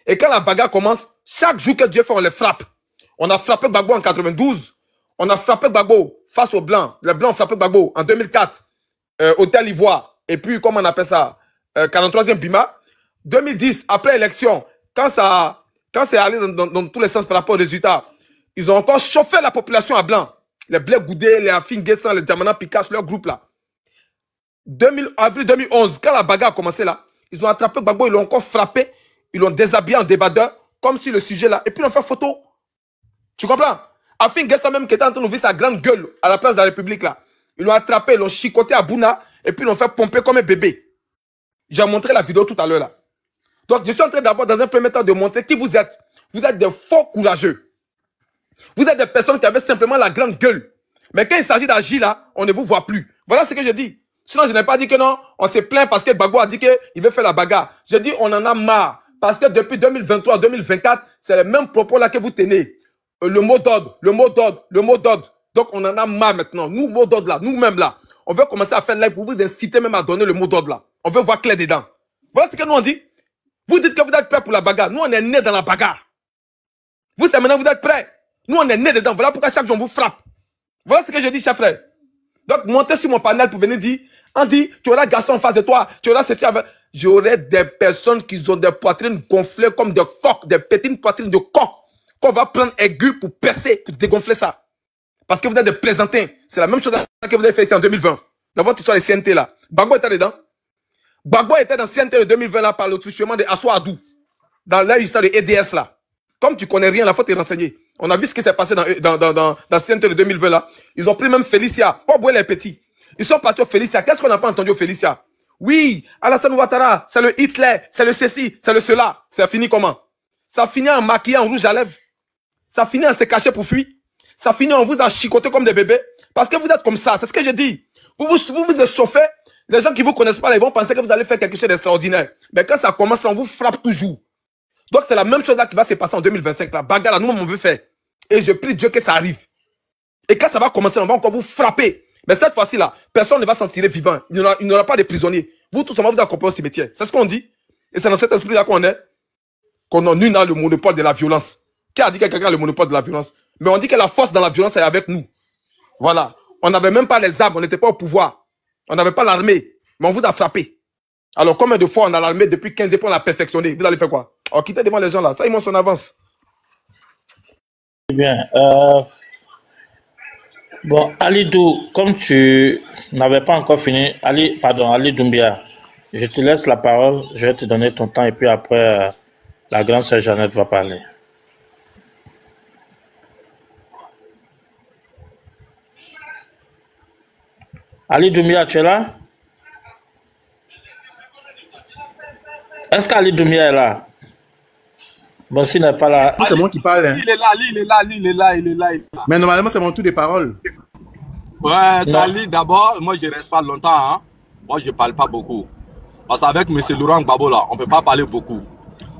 Et quand la bagarre commence, chaque jour que Dieu fait, on les frappe. On a frappé Gbagbo en 92. On a frappé Gbagbo face aux Blancs. Les Blancs ont frappé Gbagbo en 2004. Hôtel Ivoire. Et puis, comment on appelle ça? 43e Bima. 2010, après l'élection, quand c'est allé dans tous les sens par rapport aux résultats, ils ont encore chauffé la population à blanc. Les Blé Goudé, les Afin Guessan, les Djamana Picasso, leur groupe là. Avril 2011, quand la bagarre a commencé là, ils ont attrapé Gbagbo, ils l'ont encore frappé, ils l'ont déshabillé en débardeur, comme si le sujet là. Et puis, ils ont fait photo. Tu comprends? Afin Guessan même qui était en train d'ouvrir sa grande gueule à la place de la République là. Ils l'ont attrapé, ils l'ont chicoté à Bouna et puis ils l'ont fait pomper comme un bébé. J'ai montré la vidéo tout à l'heure là. Donc je suis en train d'abord dans un premier temps de montrer qui vous êtes. Vous êtes des faux courageux. Vous êtes des personnes qui avaient simplement la grande gueule. Mais quand il s'agit d'agir là, on ne vous voit plus. Voilà ce que je dis. Sinon je n'ai pas dit que non, on s'est plaint parce que Gbagbo a dit qu'il veut faire la bagarre. Je dis on en a marre. Parce que depuis 2023, 2024, c'est les mêmes propos là que vous tenez. Le mot d'ordre, le mot d'ordre, le mot d'ordre. Donc, on en a marre maintenant. Nous, mot d'ordre là, nous-mêmes là, on veut commencer à faire live pour vous inciter même à donner le mot d'ordre là. On veut voir clair dedans. Voilà ce que nous on dit. Vous dites que vous êtes prêts pour la bagarre. Nous, on est nés dans la bagarre. Vous, c'est maintenant, vous êtes prêts. Nous, on est nés dedans. Voilà pourquoi chaque jour, on vous frappe. Voilà ce que je dis, chef frère. Donc, montez sur mon panel pour venir dire, Andy, tu auras un garçon en face de toi. Tu auras ceci avec... J'aurai des personnes qui ont des poitrines gonflées comme des coqs, des petites poitrines de coq. Qu'on va prendre aigu pour percer, pour dégonfler ça. Parce que vous êtes des plaisantins. C'est la même chose que vous avez fait ici en 2020. Dans votre histoire de CNT là. Gbagbo était dedans. Gbagbo était dans CNT de 2020 là par le truchement de Assou Adou. Dans l'histoire de EDS là. Comme tu connais rien, la faut te renseigner. On a vu ce qui s'est passé dans CNT de 2020 là. Ils ont pris même Félicia. Pas boire les petits. Ils sont partis au Félicia. Qu'est-ce qu'on n'a pas entendu au Félicia? Oui, Alassane Ouattara, c'est le Hitler, c'est le ceci, c'est le cela. Ça finit comment? Ça finit en maquillé en rouge à lèvres. Ça finit en se cacher pour fuir. Ça finit en vous a chicoté comme des bébés. Parce que vous êtes comme ça. C'est ce que je dis. Vous vous échauffez. Les gens qui vous connaissent pas, ils vont penser que vous allez faire quelque chose d'extraordinaire. Mais quand ça commence, on vous frappe toujours. Donc c'est la même chose là qui va se passer en 2025. La bagarre là, nous on veut faire. Et je prie Dieu que ça arrive. Et quand ça va commencer, on va encore vous frapper. Mais cette fois-ci là, personne ne va s'en tirer vivant. Il n'y aura pas de prisonniers. Vous tous, on va vous accompagner au cimetière. C'est ce qu'on dit. Et c'est dans cet esprit là qu'on est. Qu'on a nul dans le monopole de la violence. Qui a dit que quelqu'un a le monopole de la violence? Mais on dit que la force dans la violence est avec nous. Voilà. On n'avait même pas les armes, on n'était pas au pouvoir. On n'avait pas l'armée. Mais on vous a frappé. Alors combien de fois on a l'armée depuis 15 ans, on l'a perfectionné? Vous allez faire quoi? Alors quittez devant les gens là. Ça, ils montent son avance. Bien. Bon, Alidou, comme tu n'avais pas encore fini, Ali Doumbia, je te laisse la parole, je vais te donner ton temps et puis après, la grande sœur Jeannette va parler. Ali Doumbia, tu es là? Est-ce qu'Ali Doumbia est là? Bon, s'il n'est pas là... C'est moi qui parle. Hein. Il est là. Mais normalement, c'est mon tour de parole. Ouais, Ali, d'abord, moi, je ne reste pas longtemps. Hein. Moi, je ne parle pas beaucoup. Parce qu'avec M. Laurent Gbagbo, là, on ne peut pas parler beaucoup.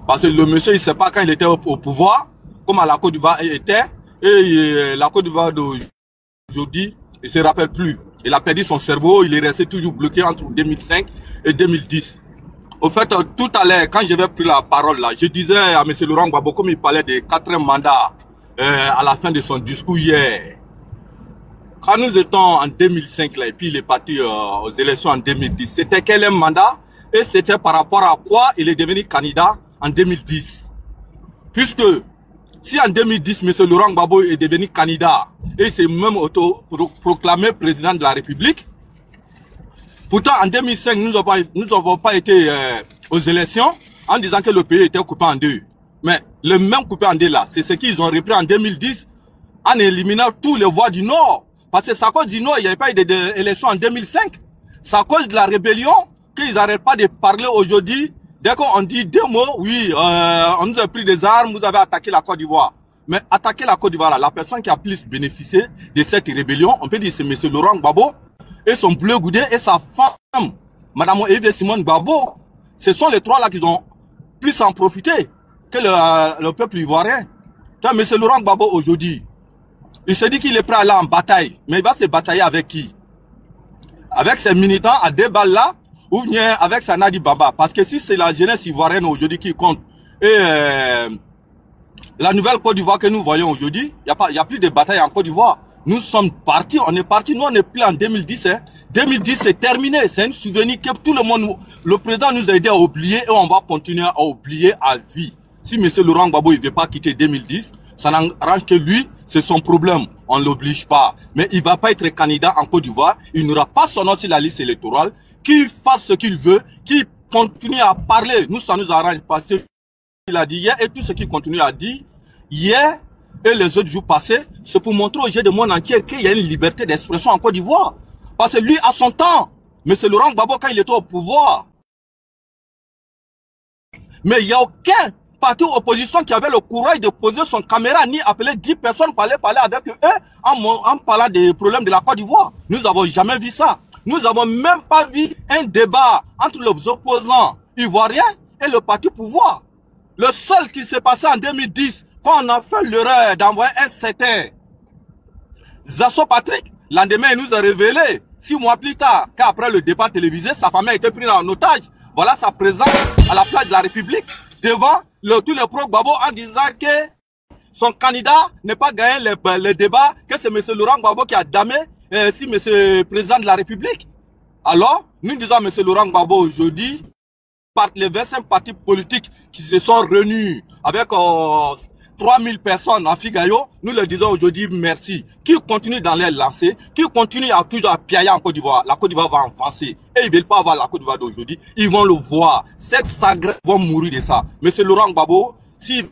Parce que le monsieur, il ne sait pas quand il était au pouvoir, comment la Côte d'Ivoire était. Et la Côte d'Ivoire d'aujourd'hui, il ne se rappelle plus. Il a perdu son cerveau, il est resté toujours bloqué entre 2005 et 2010. Au fait, tout à l'heure, quand j'avais pris la parole là, je disais à M. Laurent Gbagbo, comme il parlait des 4e mandats à la fin de son discours hier. Quand nous étions en 2005 là, et puis il est parti aux élections en 2010, c'était quel mandat? Et c'était par rapport à quoi il est devenu candidat en 2010. Puisque si en 2010, M. Laurent Gbagbo est devenu candidat et s'est même auto-proclamé président de la République, pourtant, en 2005, nous n'avons pas été aux élections en disant que le pays était coupé en deux. Mais le même coupé en deux là, c'est ce qu'ils ont repris en 2010 en éliminant tous les voix du Nord. Parce que c'est à cause du Nord, il n'y avait pas eu d'élection en 2005. C'est à cause de la rébellion qu'ils n'arrêtent pas de parler aujourd'hui. Dès qu'on dit 2 mots, oui, on nous a pris des armes, vous avez attaqué la Côte d'Ivoire. Mais attaquer la Côte d'Ivoire, la personne qui a plus bénéficié de cette rébellion, on peut dire c'est M. Laurent Gbagbo, et son bleu goudé et sa femme, Mme Eve Simone Gbagbo. Ce sont les 3 là qui ont plus en profité que le peuple ivoirien. Quand M. Laurent Gbagbo aujourd'hui, il se dit qu'il est prêt à aller en bataille, mais il va se batailler avec qui? Avec ses militants à Deballa ou bien avec sa Nadi Baba? Parce que si c'est la jeunesse ivoirienne aujourd'hui qui compte et la nouvelle Côte d'Ivoire que nous voyons aujourd'hui, il n'y a plus de bataille en Côte d'Ivoire. Nous sommes partis, on est partis, nous on n'est plus en 2010. Hein. 2010 c'est terminé, c'est un souvenir que tout le monde, le président nous a aidé à oublier et on va continuer à oublier à vie. Si M. Laurent Gbagbo ne veut pas quitter 2010, ça n'arrange que lui, c'est son problème, on ne l'oblige pas. Mais il ne va pas être candidat en Côte d'Ivoire, il n'aura pas son nom sur la liste électorale, qu'il fasse ce qu'il veut, qu'il continue à parler, nous ça nous arrange parce qu'il a dit hier et tout ce qu'il continue à dire hier, et les autres jours passés, c'est pour montrer aux yeux du monde entier qu'il y a une liberté d'expression en Côte d'Ivoire. Parce que lui, à son temps, M. Laurent Gbagbo, quand il était au pouvoir, mais il n'y a aucun parti opposition qui avait le courage de poser son caméra, ni appeler 10 personnes pour aller parler avec eux en parlant des problèmes de la Côte d'Ivoire. Nous n'avons jamais vu ça. Nous n'avons même pas vu un débat entre les opposants ivoiriens et le parti pouvoir. Le seul qui s'est passé en 2010, quand on a fait l'erreur d'envoyer un certain Zasso Patrick, lendemain il nous a révélé, 6 mois plus tard, qu'après le débat télévisé, sa famille a été prise en otage. Voilà sa présence à la place de la République, devant tous les pro-Gbagbo en disant que son candidat n'est pas gagné les débats, que c'est M. Laurent Gbagbo qui a damé si M. Président de la République. Alors, nous disons à M. Laurent Gbagbo aujourd'hui, par les 25 partis politiques qui se sont réunis avec 3000 personnes en Figayo, nous leur disons aujourd'hui merci. Qui continue dans les lancers, qui continue à toujours à piailler en Côte d'Ivoire, la Côte d'Ivoire va avancer. Et ils ne veulent pas avoir la Côte d'Ivoire d'aujourd'hui, ils vont le voir. Cette sagre vont mourir de ça. Monsieur Laurent Gbagbo, si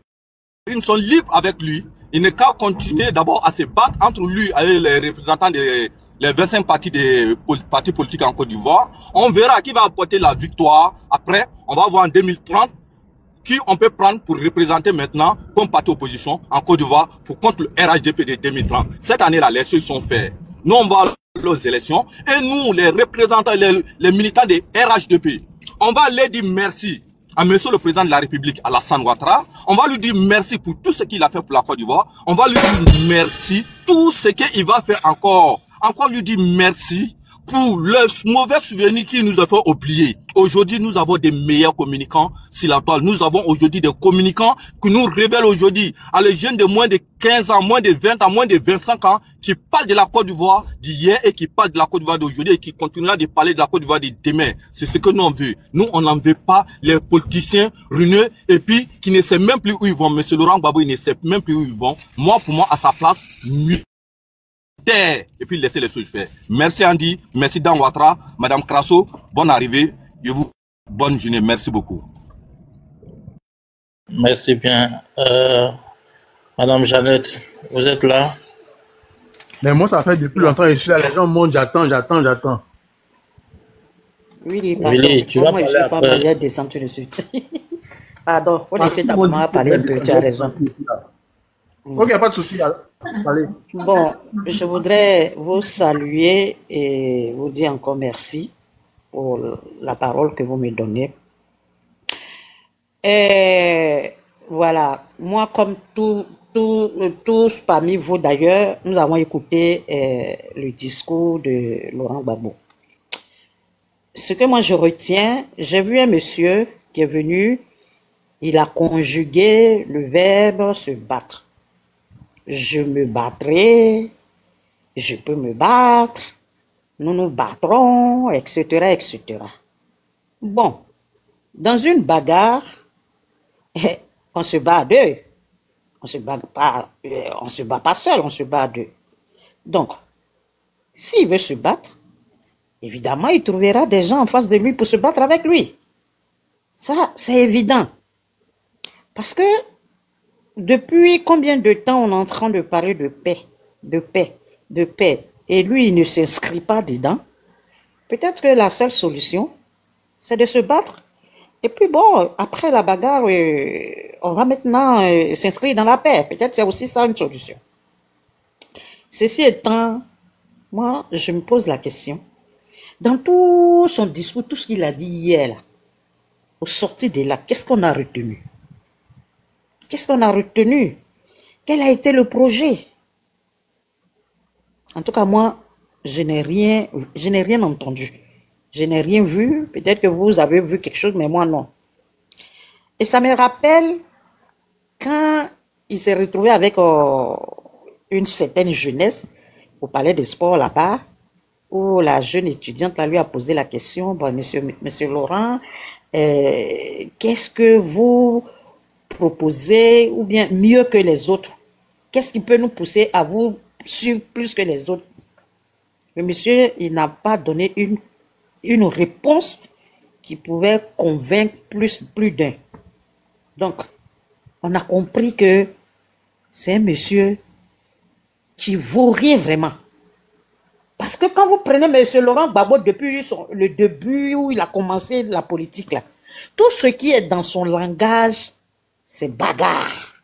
ils sont libres avec lui, il n'est qu'à continuer d'abord à se battre entre lui et les représentants des les 25 partis politiques en Côte d'Ivoire. On verra qui va apporter la victoire. Après, on va voir en 2030 qui on peut prendre pour représenter maintenant comme parti opposition en Côte d'Ivoire pour contre le RHDP de 2030. Cette année-là, les choses sont faites. Nous, on va aux élections et nous, les représentants, les militants des RHDP, on va leur dire merci. à monsieur le président de la République, Alassane Ouattara. On va lui dire merci pour tout ce qu'il a fait pour la Côte d'Ivoire. On va lui dire merci tout ce qu'il va faire encore. Encore lui dire merci pour le mauvais souvenir qui nous a fait oublier. Aujourd'hui, nous avons des meilleurs communicants sur la toile. Nous avons aujourd'hui des communicants qui nous révèlent aujourd'hui à les jeunes de moins de 15 ans, moins de 20 ans, moins de 25 ans, qui parlent de la Côte d'Ivoire d'hier et qui parlent de la Côte d'Ivoire d'aujourd'hui et qui continueront de parler de la Côte d'Ivoire de demain. C'est ce que nous on veut. Nous, on n'en veut pas les politiciens ruineux et puis qui ne savent même plus où ils vont. Monsieur Laurent Gbagbo, il ne sait même plus où ils vont. Moi, pour moi, à sa place, mieux. Et puis laisser les choses faire. Merci Andy, merci Dan Ouattara, Madame Crasso, bonne arrivée, et vous, bonne journée, merci beaucoup. Merci bien. Madame Jeannette, vous êtes là? Mais moi, ça fait depuis longtemps que je suis là, les gens montent, j'attends. Oui, tu vas parler après. Je descendre tout de suite. Pardon, on essaie d'abord parler un peu, tu as raison. Ok, pas de souci. Bon, je voudrais vous saluer et vous dire encore merci pour la parole que vous me donnez. Et voilà, moi comme tous parmi vous d'ailleurs, nous avons écouté le discours de Laurent Gbagbo. Ce que moi je retiens, j'ai vu un monsieur qui est venu, il a conjugué le verbe se battre. Je me battrai, je peux me battre, nous nous battrons, etc., etc. Bon, dans une bagarre, on se bat à deux. On se bat pas seul, on se bat à deux. Donc, s'il veut se battre, évidemment, il trouvera des gens en face de lui pour se battre avec lui. Ça, c'est évident. Parce que depuis combien de temps on est en train de parler de paix, et lui, il ne s'inscrit pas dedans. Peut-être que la seule solution, c'est de se battre. Et puis bon, après la bagarre, on va maintenant s'inscrire dans la paix. Peut-être c'est aussi ça une solution. Ceci étant, moi, je me pose la question. Dans tout son discours, tout ce qu'il a dit hier, là, au sorti de là, qu'est-ce qu'on a retenu? Qu'est-ce qu'on a retenu? Quel a été le projet? En tout cas, moi, je n'ai rien entendu. Je n'ai rien vu. Peut-être que vous avez vu quelque chose, mais moi, non. Et ça me rappelle quand il s'est retrouvé avec une certaine jeunesse au palais des sports là-bas, où la jeune étudiante là, lui a posé la question, bon, monsieur Laurent, qu'est-ce que vous proposez, ou bien mieux que les autres? Qu'est-ce qui peut nous pousser à vous suivre plus que les autres? Le monsieur, il n'a pas donné une réponse qui pouvait convaincre plus d'un. Donc, on a compris que c'est un monsieur qui vaut rien vraiment. Parce que quand vous prenez M. Laurent Gbagbo depuis le début où il a commencé la politique, là, tout ce qui est dans son langage, c'est bagarre.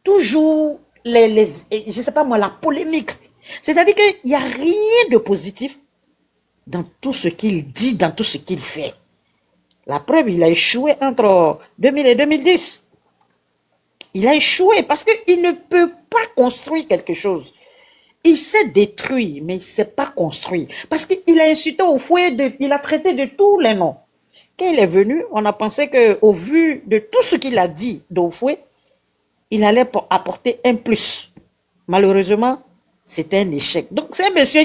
Toujours, je sais pas moi, la polémique. C'est-à-dire qu'il n'y a rien de positif dans tout ce qu'il dit, dans tout ce qu'il fait. La preuve, il a échoué entre 2000 et 2010. Il a échoué parce qu'il ne peut pas construire quelque chose. Il s'est détruit, mais il ne s'est pas construit. Parce qu'il a insulté au fouet, il a traité de tous les noms. Quand il est venu, on a pensé qu'au vu de tout ce qu'il a dit d'Ofoué, il allait apporter un plus. Malheureusement, c'était un échec. Donc c'est un monsieur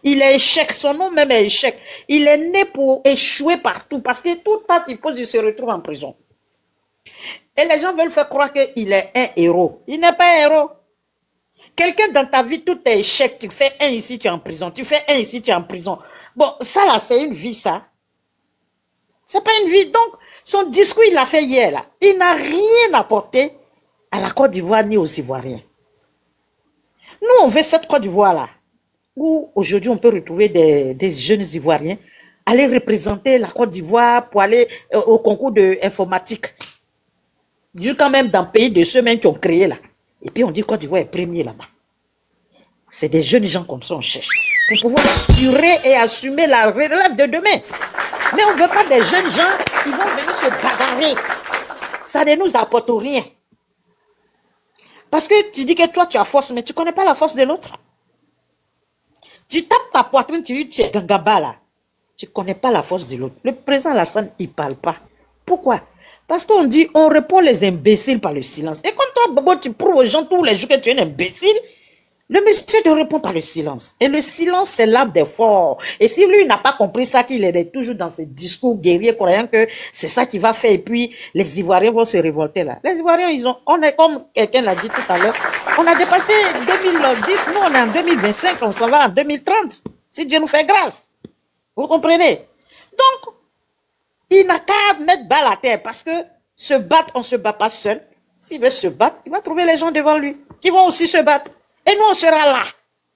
il est échec, son nom même est échec. Il est né pour échouer partout parce que tout temps il pose, il se retrouve en prison. Et les gens veulent faire croire qu'il est un héros. Il n'est pas un héros. Quelqu'un dans ta vie, tout est échec. Tu fais un ici, tu es en prison. Tu fais un ici, tu es en prison. Bon, ça là, c'est une vie, ça. C'est pas une vie. Donc, son discours, il l'a fait hier, là. Il n'a rien apporté à la Côte d'Ivoire ni aux Ivoiriens. Nous, on veut cette Côte d'Ivoire-là, où aujourd'hui, on peut retrouver des jeunes Ivoiriens aller représenter la Côte d'Ivoire pour aller au concours d'informatique. Quand même dans le pays de ceux mêmes qui ont créé là. Et puis on dit Côte d'Ivoire est premier là-bas. C'est des jeunes gens comme ça on cherche. Pour pouvoir assurer et assumer la relève de demain. Mais on ne veut pas des jeunes gens ils vont venir se bagarrer. Ça ne nous apporte rien. Parce que tu dis que toi, tu as force, mais tu ne connais pas la force de l'autre. Tu tapes ta poitrine, tu dis, tu es gangaba là. Tu ne connais pas la force de l'autre. Le président Alassane, il ne parle pas. Pourquoi? Parce qu'on dit, on répond les imbéciles par le silence. Et quand toi, Bobo, tu prouves aux gens tous les jours que tu es un imbécile, le monsieur te répond par le silence. Et le silence, c'est l'arme des forts. Et si lui n'a pas compris ça, qu'il est toujours dans ses discours guerriers, croyant que c'est ça qu'il va faire, et puis les Ivoiriens vont se révolter là. Les Ivoiriens, on est comme quelqu'un l'a dit tout à l'heure, on a dépassé 2010, nous on est en 2025, on s'en va en 2030, si Dieu nous fait grâce. Vous comprenez? Donc, il n'a qu'à mettre bas la terre, parce que se battre, on ne se bat pas seul. S'il veut se battre, il va trouver les gens devant lui, qui vont aussi se battre. Et nous, on sera là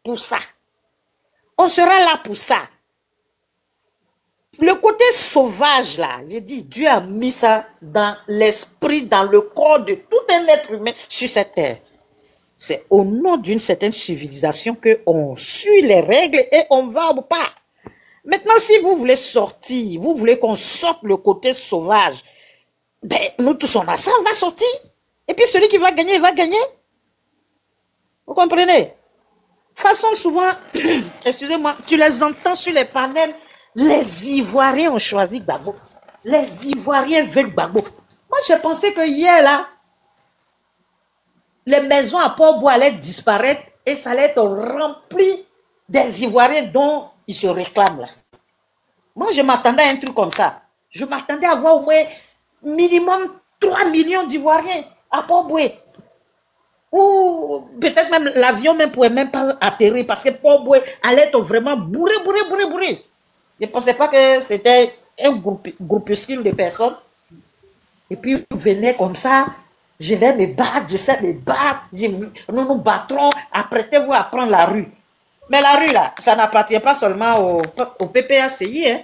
pour ça. On sera là pour ça. Le côté sauvage, là, j'ai dit, Dieu a mis ça dans l'esprit, dans le corps de tout un être humain sur cette terre. C'est au nom d'une certaine civilisation qu'on suit les règles et on va au pas. Maintenant, si vous voulez sortir, vous voulez qu'on sorte le côté sauvage, ben, nous tous on a ça, on va sortir. Et puis celui qui va gagner, il va gagner. Vous comprenez? De toute façon, souvent, excusez-moi, tu les entends sur les panels, les Ivoiriens ont choisi Gbagbo. Les Ivoiriens veulent Gbagbo. Moi, j'ai pensé que hier, là, les maisons à Port-Bois allaient disparaître et ça allait être rempli des Ivoiriens dont ils se réclament, là. Moi, je m'attendais à un truc comme ça. Je m'attendais à voir au moins minimum 3 millions d'Ivoiriens à Port-Bois. Ou peut-être même l'avion ne pourrait même pas atterrir parce que Port-Bois allait être vraiment bourré. Je ne pensais pas que c'était un groupuscule de personnes. Et puis, vous venez comme ça, je vais me battre, je sais me battre, nous nous battrons, apprêtez-vous à prendre la rue. Mais la rue, là, ça n'appartient pas seulement au PPACI. Hein.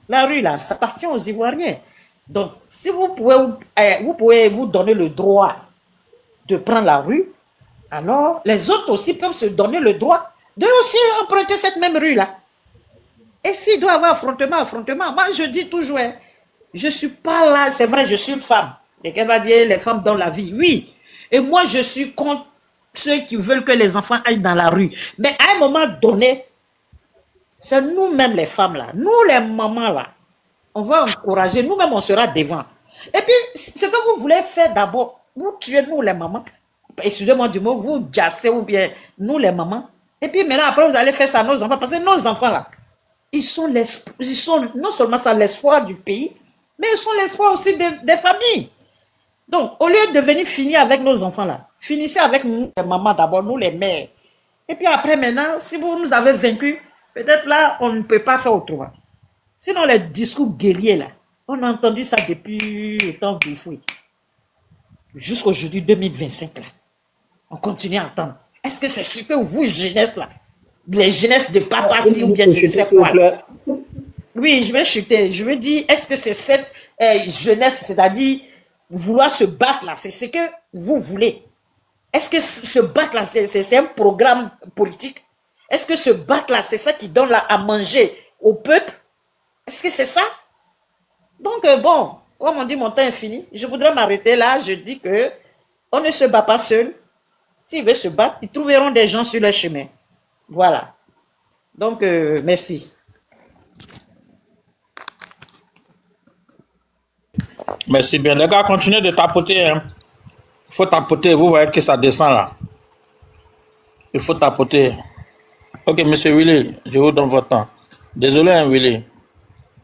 La rue, là, ça appartient aux Ivoiriens. Donc, si vous pouvez vous donner le droit de prendre la rue, alors les autres aussi peuvent se donner le droit de aussi emprunter cette même rue-là. Et s'il doit y avoir affrontement, moi je dis toujours, hein, je ne suis pas là, c'est vrai, je suis une femme. Quelqu'un va dire les femmes dans la vie, oui. Et moi je suis contre ceux qui veulent que les enfants aillent dans la rue. Mais à un moment donné, c'est nous-mêmes les femmes là, nous les mamans là, on va encourager, nous-mêmes on sera devant. Et puis, ce que vous voulez faire d'abord, vous tuez nous les mamans, excusez-moi du mot, vous jassez ou bien nous les mamans, et puis maintenant après vous allez faire ça à nos enfants, parce que nos enfants là, ils sont non seulement ça l'espoir du pays, mais ils sont l'espoir aussi des familles. Donc, au lieu de venir finir avec nos enfants là, finissez avec nous les mamans d'abord, nous les mères. Et puis après maintenant, si vous nous avez vaincus, peut-être là, on ne peut pas faire autrement. Sinon les discours guerriers là, on a entendu ça depuis le temps du fouet. Jusqu'aujourd'hui 2025 là, on continue à entendre. Est-ce que c'est ce que vous, jeunesse là, les jeunesses de papa si ou bien je ne sais quoi. Oui, je vais chuter. Je veux dire, est-ce que c'est cette jeunesse, c'est-à-dire vouloir se battre là, c'est ce que vous voulez? Est-ce que se battre là, c'est un programme politique? Est-ce que se battre là, c'est ça qui donne là à manger au peuple? Est-ce que c'est ça? Donc bon, comme on dit, mon temps est fini. Je voudrais m'arrêter là. Je dis que on ne se bat pas seul. S'ils veulent se battre, ils trouveront des gens sur leur chemin. Voilà. Donc, merci. Merci bien. Les gars, continuez de tapoter. Hein. Il faut tapoter. Vous voyez que ça descend là. Il faut tapoter. Ok, monsieur Willy, je vous donne votre temps. Désolé, hein, Willy.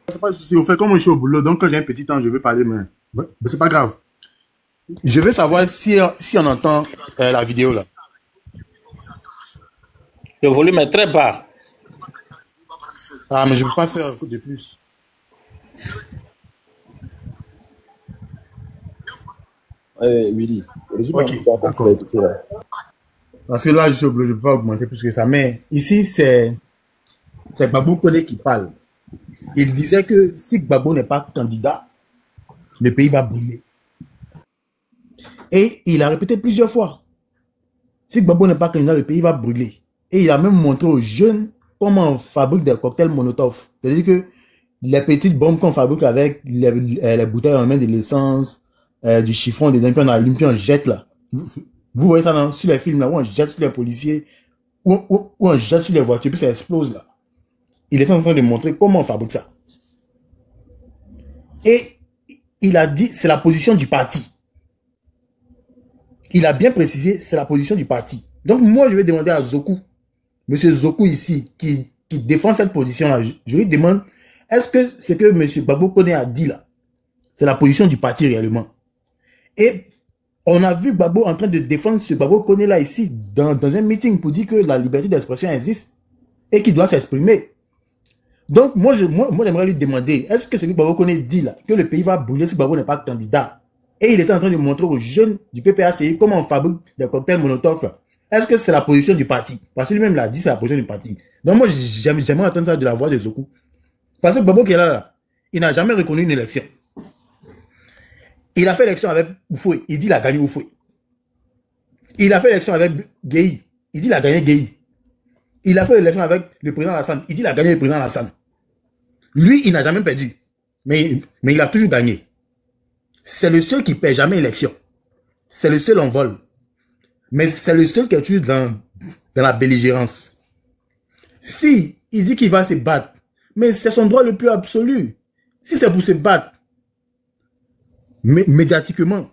C'est pas de souci. Au fait, comme je suis au boulot, donc quand j'ai un petit temps, je veux parler, mais c'est pas grave. Je veux savoir si on entend la vidéo là. Le volume est très bas. Ah, mais je ne peux pas faire un coup de plus. Willy, okay, parce que là, je suis obligé, je ne peux pas augmenter plus que ça. Mais ici, c'est Gbagbo Kone qui parle. Il disait que si Gbagbo n'est pas candidat, le pays va brûler. Et il a répété plusieurs fois. Si Gbagbo n'est pas candidat, le pays va brûler. Et il a même montré aux jeunes comment on fabrique des cocktails Molotov. C'est-à-dire que les petites bombes qu'on fabrique avec les bouteilles en main de l'essence, du chiffon, des dingues, on allume, puis on jette là. Vous voyez ça sur les films là, où on jette sur les policiers, où on jette sur les voitures, puis ça explose là. Il est en train de montrer comment on fabrique ça. Et il a dit, c'est la position du parti. Il a bien précisé, c'est la position du parti. Donc moi, je vais demander à Zoku, monsieur Zoku ici, qui défend cette position-là, je lui demande, est-ce que ce que monsieur Gbagbo Koné a dit là, c'est la position du parti réellement? Et on a vu Gbagbo en train de défendre ce Gbagbo Koné là ici, dans un meeting pour dire que la liberté d'expression existe et qu'il doit s'exprimer. Donc, moi, j'aimerais lui demander, est-ce que ce que Gbagbo Koné dit là, que le pays va brûler si Gbagbo n'est pas candidat? Et il était en train de montrer aux jeunes du PPACI comment on fabrique des cocktails Molotov. Est-ce que c'est la position du parti? Parce que lui-même l'a dit, c'est la position du parti. Donc, moi, j'aimerais entendre ça de la voix de Zoku. Parce que Gbagbo qui est là, il n'a jamais reconnu une élection. Il a fait l'élection avec Oufoué. Il dit qu'il a gagné Oufoué. Il a fait l'élection avec Gueye. Il dit qu'il a gagné Gueye. Il a fait l'élection avec le président Alassane. Il dit qu'il a gagné le président Alassane. Lui, il n'a jamais perdu. Mais il a toujours gagné. C'est le seul qui ne perd jamais l'élection. C'est le seul en vol. Mais c'est le seul qui est toujours dans la belligérance. Si il dit qu'il va se battre, mais c'est son droit le plus absolu. Si c'est pour se battre, médiatiquement,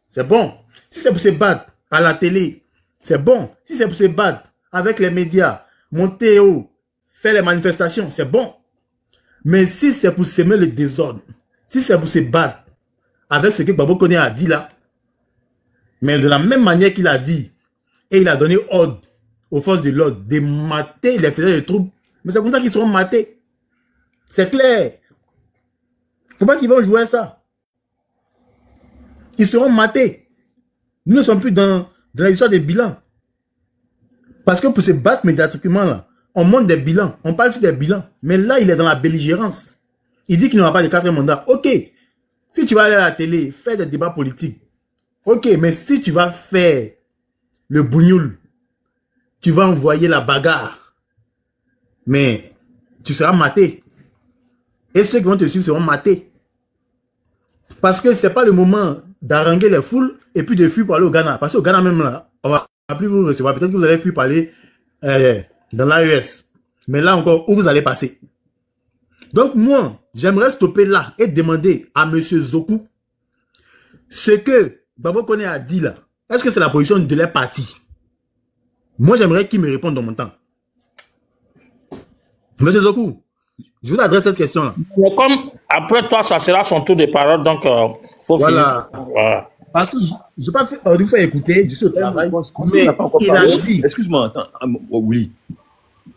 c'est bon. Si c'est pour se battre à la télé, c'est bon. Si c'est pour se battre avec les médias, monter haut, faire les manifestations, c'est bon. Mais si c'est pour semer le désordre, si c'est pour se battre avec ce que Gbagbo Koné a dit là, mais de la même manière qu'il a dit, et il a donné ordre aux forces de l'ordre de mater les faiseurs de troubles, mais c'est comme ça qu'ils seront matés. C'est clair. Faut pas qu'ils vont jouer ça. Ils seront matés. Nous ne sommes plus dans la histoire des bilans. Parce que pour se battre médiatiquement, là, on monte des bilans. On parle sur des bilans. Mais là, il est dans la belligérance. Il dit qu'il n'aura pas de 4e mandat. Ok. Si tu vas aller à la télé, faire des débats politiques. Ok. Mais si tu vas faire le bougnoul, tu vas envoyer la bagarre. Mais tu seras maté. Et ceux qui vont te suivre seront matés. Parce que ce n'est pas le moment d'haranguer les foules et puis de fuir pour aller au Ghana. Parce qu'au Ghana même, là, on va plus vous recevoir. Peut-être que vous allez fuir pour aller dans l'AES. Mais là encore, où vous allez passer? Donc moi, j'aimerais stopper là et demander à M. Zoku ce que Gbagbo Koné a dit là. Est-ce que c'est la position de leur parti? Moi, j'aimerais qu'il me réponde dans mon temps. M. Zoku, je vous adresse cette question-là. Comme après toi, ça sera son tour de parole, donc faut voilà. Finir. Voilà. Parce que je n'ai pas fait du faire écouter, je suis au travail. Mais il a dit. Excuse-moi, attends, oui.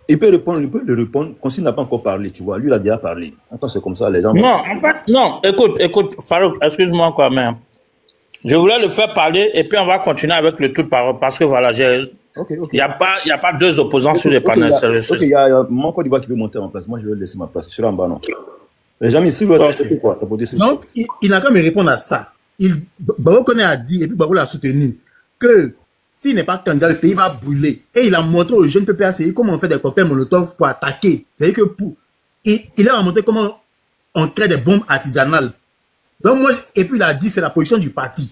Il peut répondre, il peut le répondre. Quand il n'a pas encore parlé, tu vois. Lui, il a déjà parlé. Attends, c'est comme ça, les gens. Non, en fait, non. Écoute, Farouk, excuse-moi quand même. Je voulais le faire parler et puis on va continuer avec le tour de parole parce que voilà, il n'y a pas deux opposants sur les panels. Il y a mon Côte d'Ivoire qui veut monter en place. Moi, je vais laisser ma place. Je suis là en bas, non. Les gens ici, quoi? Donc, il n'a qu'à me répondre à ça. Gbagbo Koné a dit, et puis Gbagbo l'a soutenu, que s'il n'est pas candidat, le pays va brûler. Et il a montré aux jeunes PPACI comment on fait des cocktails Molotov pour attaquer. C'est-à-dire que il a montré comment on crée des bombes artisanales. Donc moi, et puis il a dit c'est la position du parti.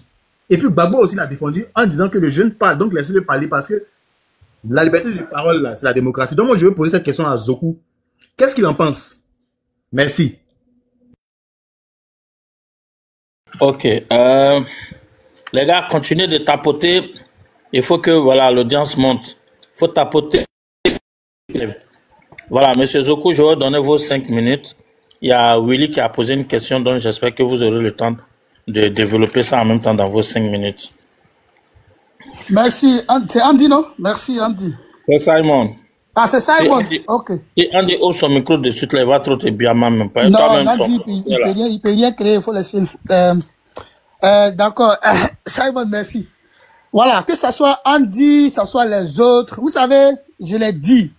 Et puis Gbagbo aussi l'a défendu en disant que le jeune parle, donc laissez-le parler parce que la liberté de parole, là, c'est la démocratie. Donc moi, je vais poser cette question à Zoku. Qu'est-ce qu'il en pense? Merci. Ok. Les gars, continuez de tapoter. Il faut que voilà, l'audience monte. Il faut tapoter. Voilà, monsieur Zoku, je vais vous donner vos 5 minutes. Il y a Willy qui a posé une question, donc j'espère que vous aurez le temps de développer ça en même temps dans vos 5 minutes. Merci. C'est Andy, non? Merci, Andy. C'est Simon. Ah, c'est Simon. Ok. Et Andy ouvre son micro de suite, là, il va trop te bien même pas. Non, Andy, il peut rien créer, il faut laisser. D'accord. Simon, merci. Voilà, que ce soit Andy, que ce soit les autres. Vous savez, je l'ai dit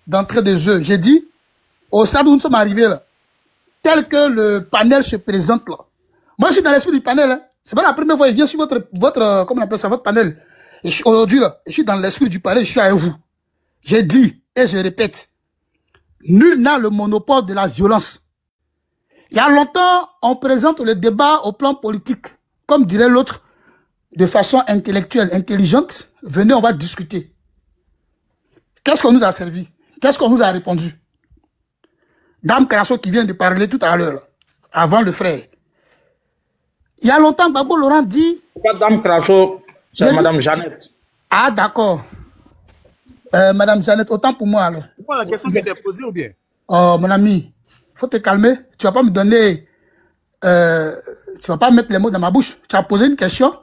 d'entrée de jeu. J'ai dit, au stade où nous sommes arrivés là, tel que le panel se présente là. Moi, je suis dans l'esprit du panel. Hein. C'est pas la première fois que je viens sur votre comment on appelle ça, votre panel. Aujourd'hui là, je suis dans l'esprit du panel, je suis avec vous. J'ai dit, et je répète, nul n'a le monopole de la violence. Il y a longtemps, on présente le débat au plan politique. Comme dirait l'autre, de façon intellectuelle, intelligente. Venez, on va discuter. Qu'est-ce qu'on nous a servi? Qu'est-ce qu'on nous a répondu? Dame Crasso qui vient de parler tout à l'heure, avant le frère. Il y a longtemps, Gbagbo Laurent dit... Pas Dame Crasso, c'est Madame Jeannette. Ah, d'accord. Madame Jeannette, autant pour moi alors. C'est quoi la question qui était posée ou bien? Oh, mon ami, faut te calmer. Tu vas pas me donner... tu vas pas mettre les mots dans ma bouche. Tu as posé une question.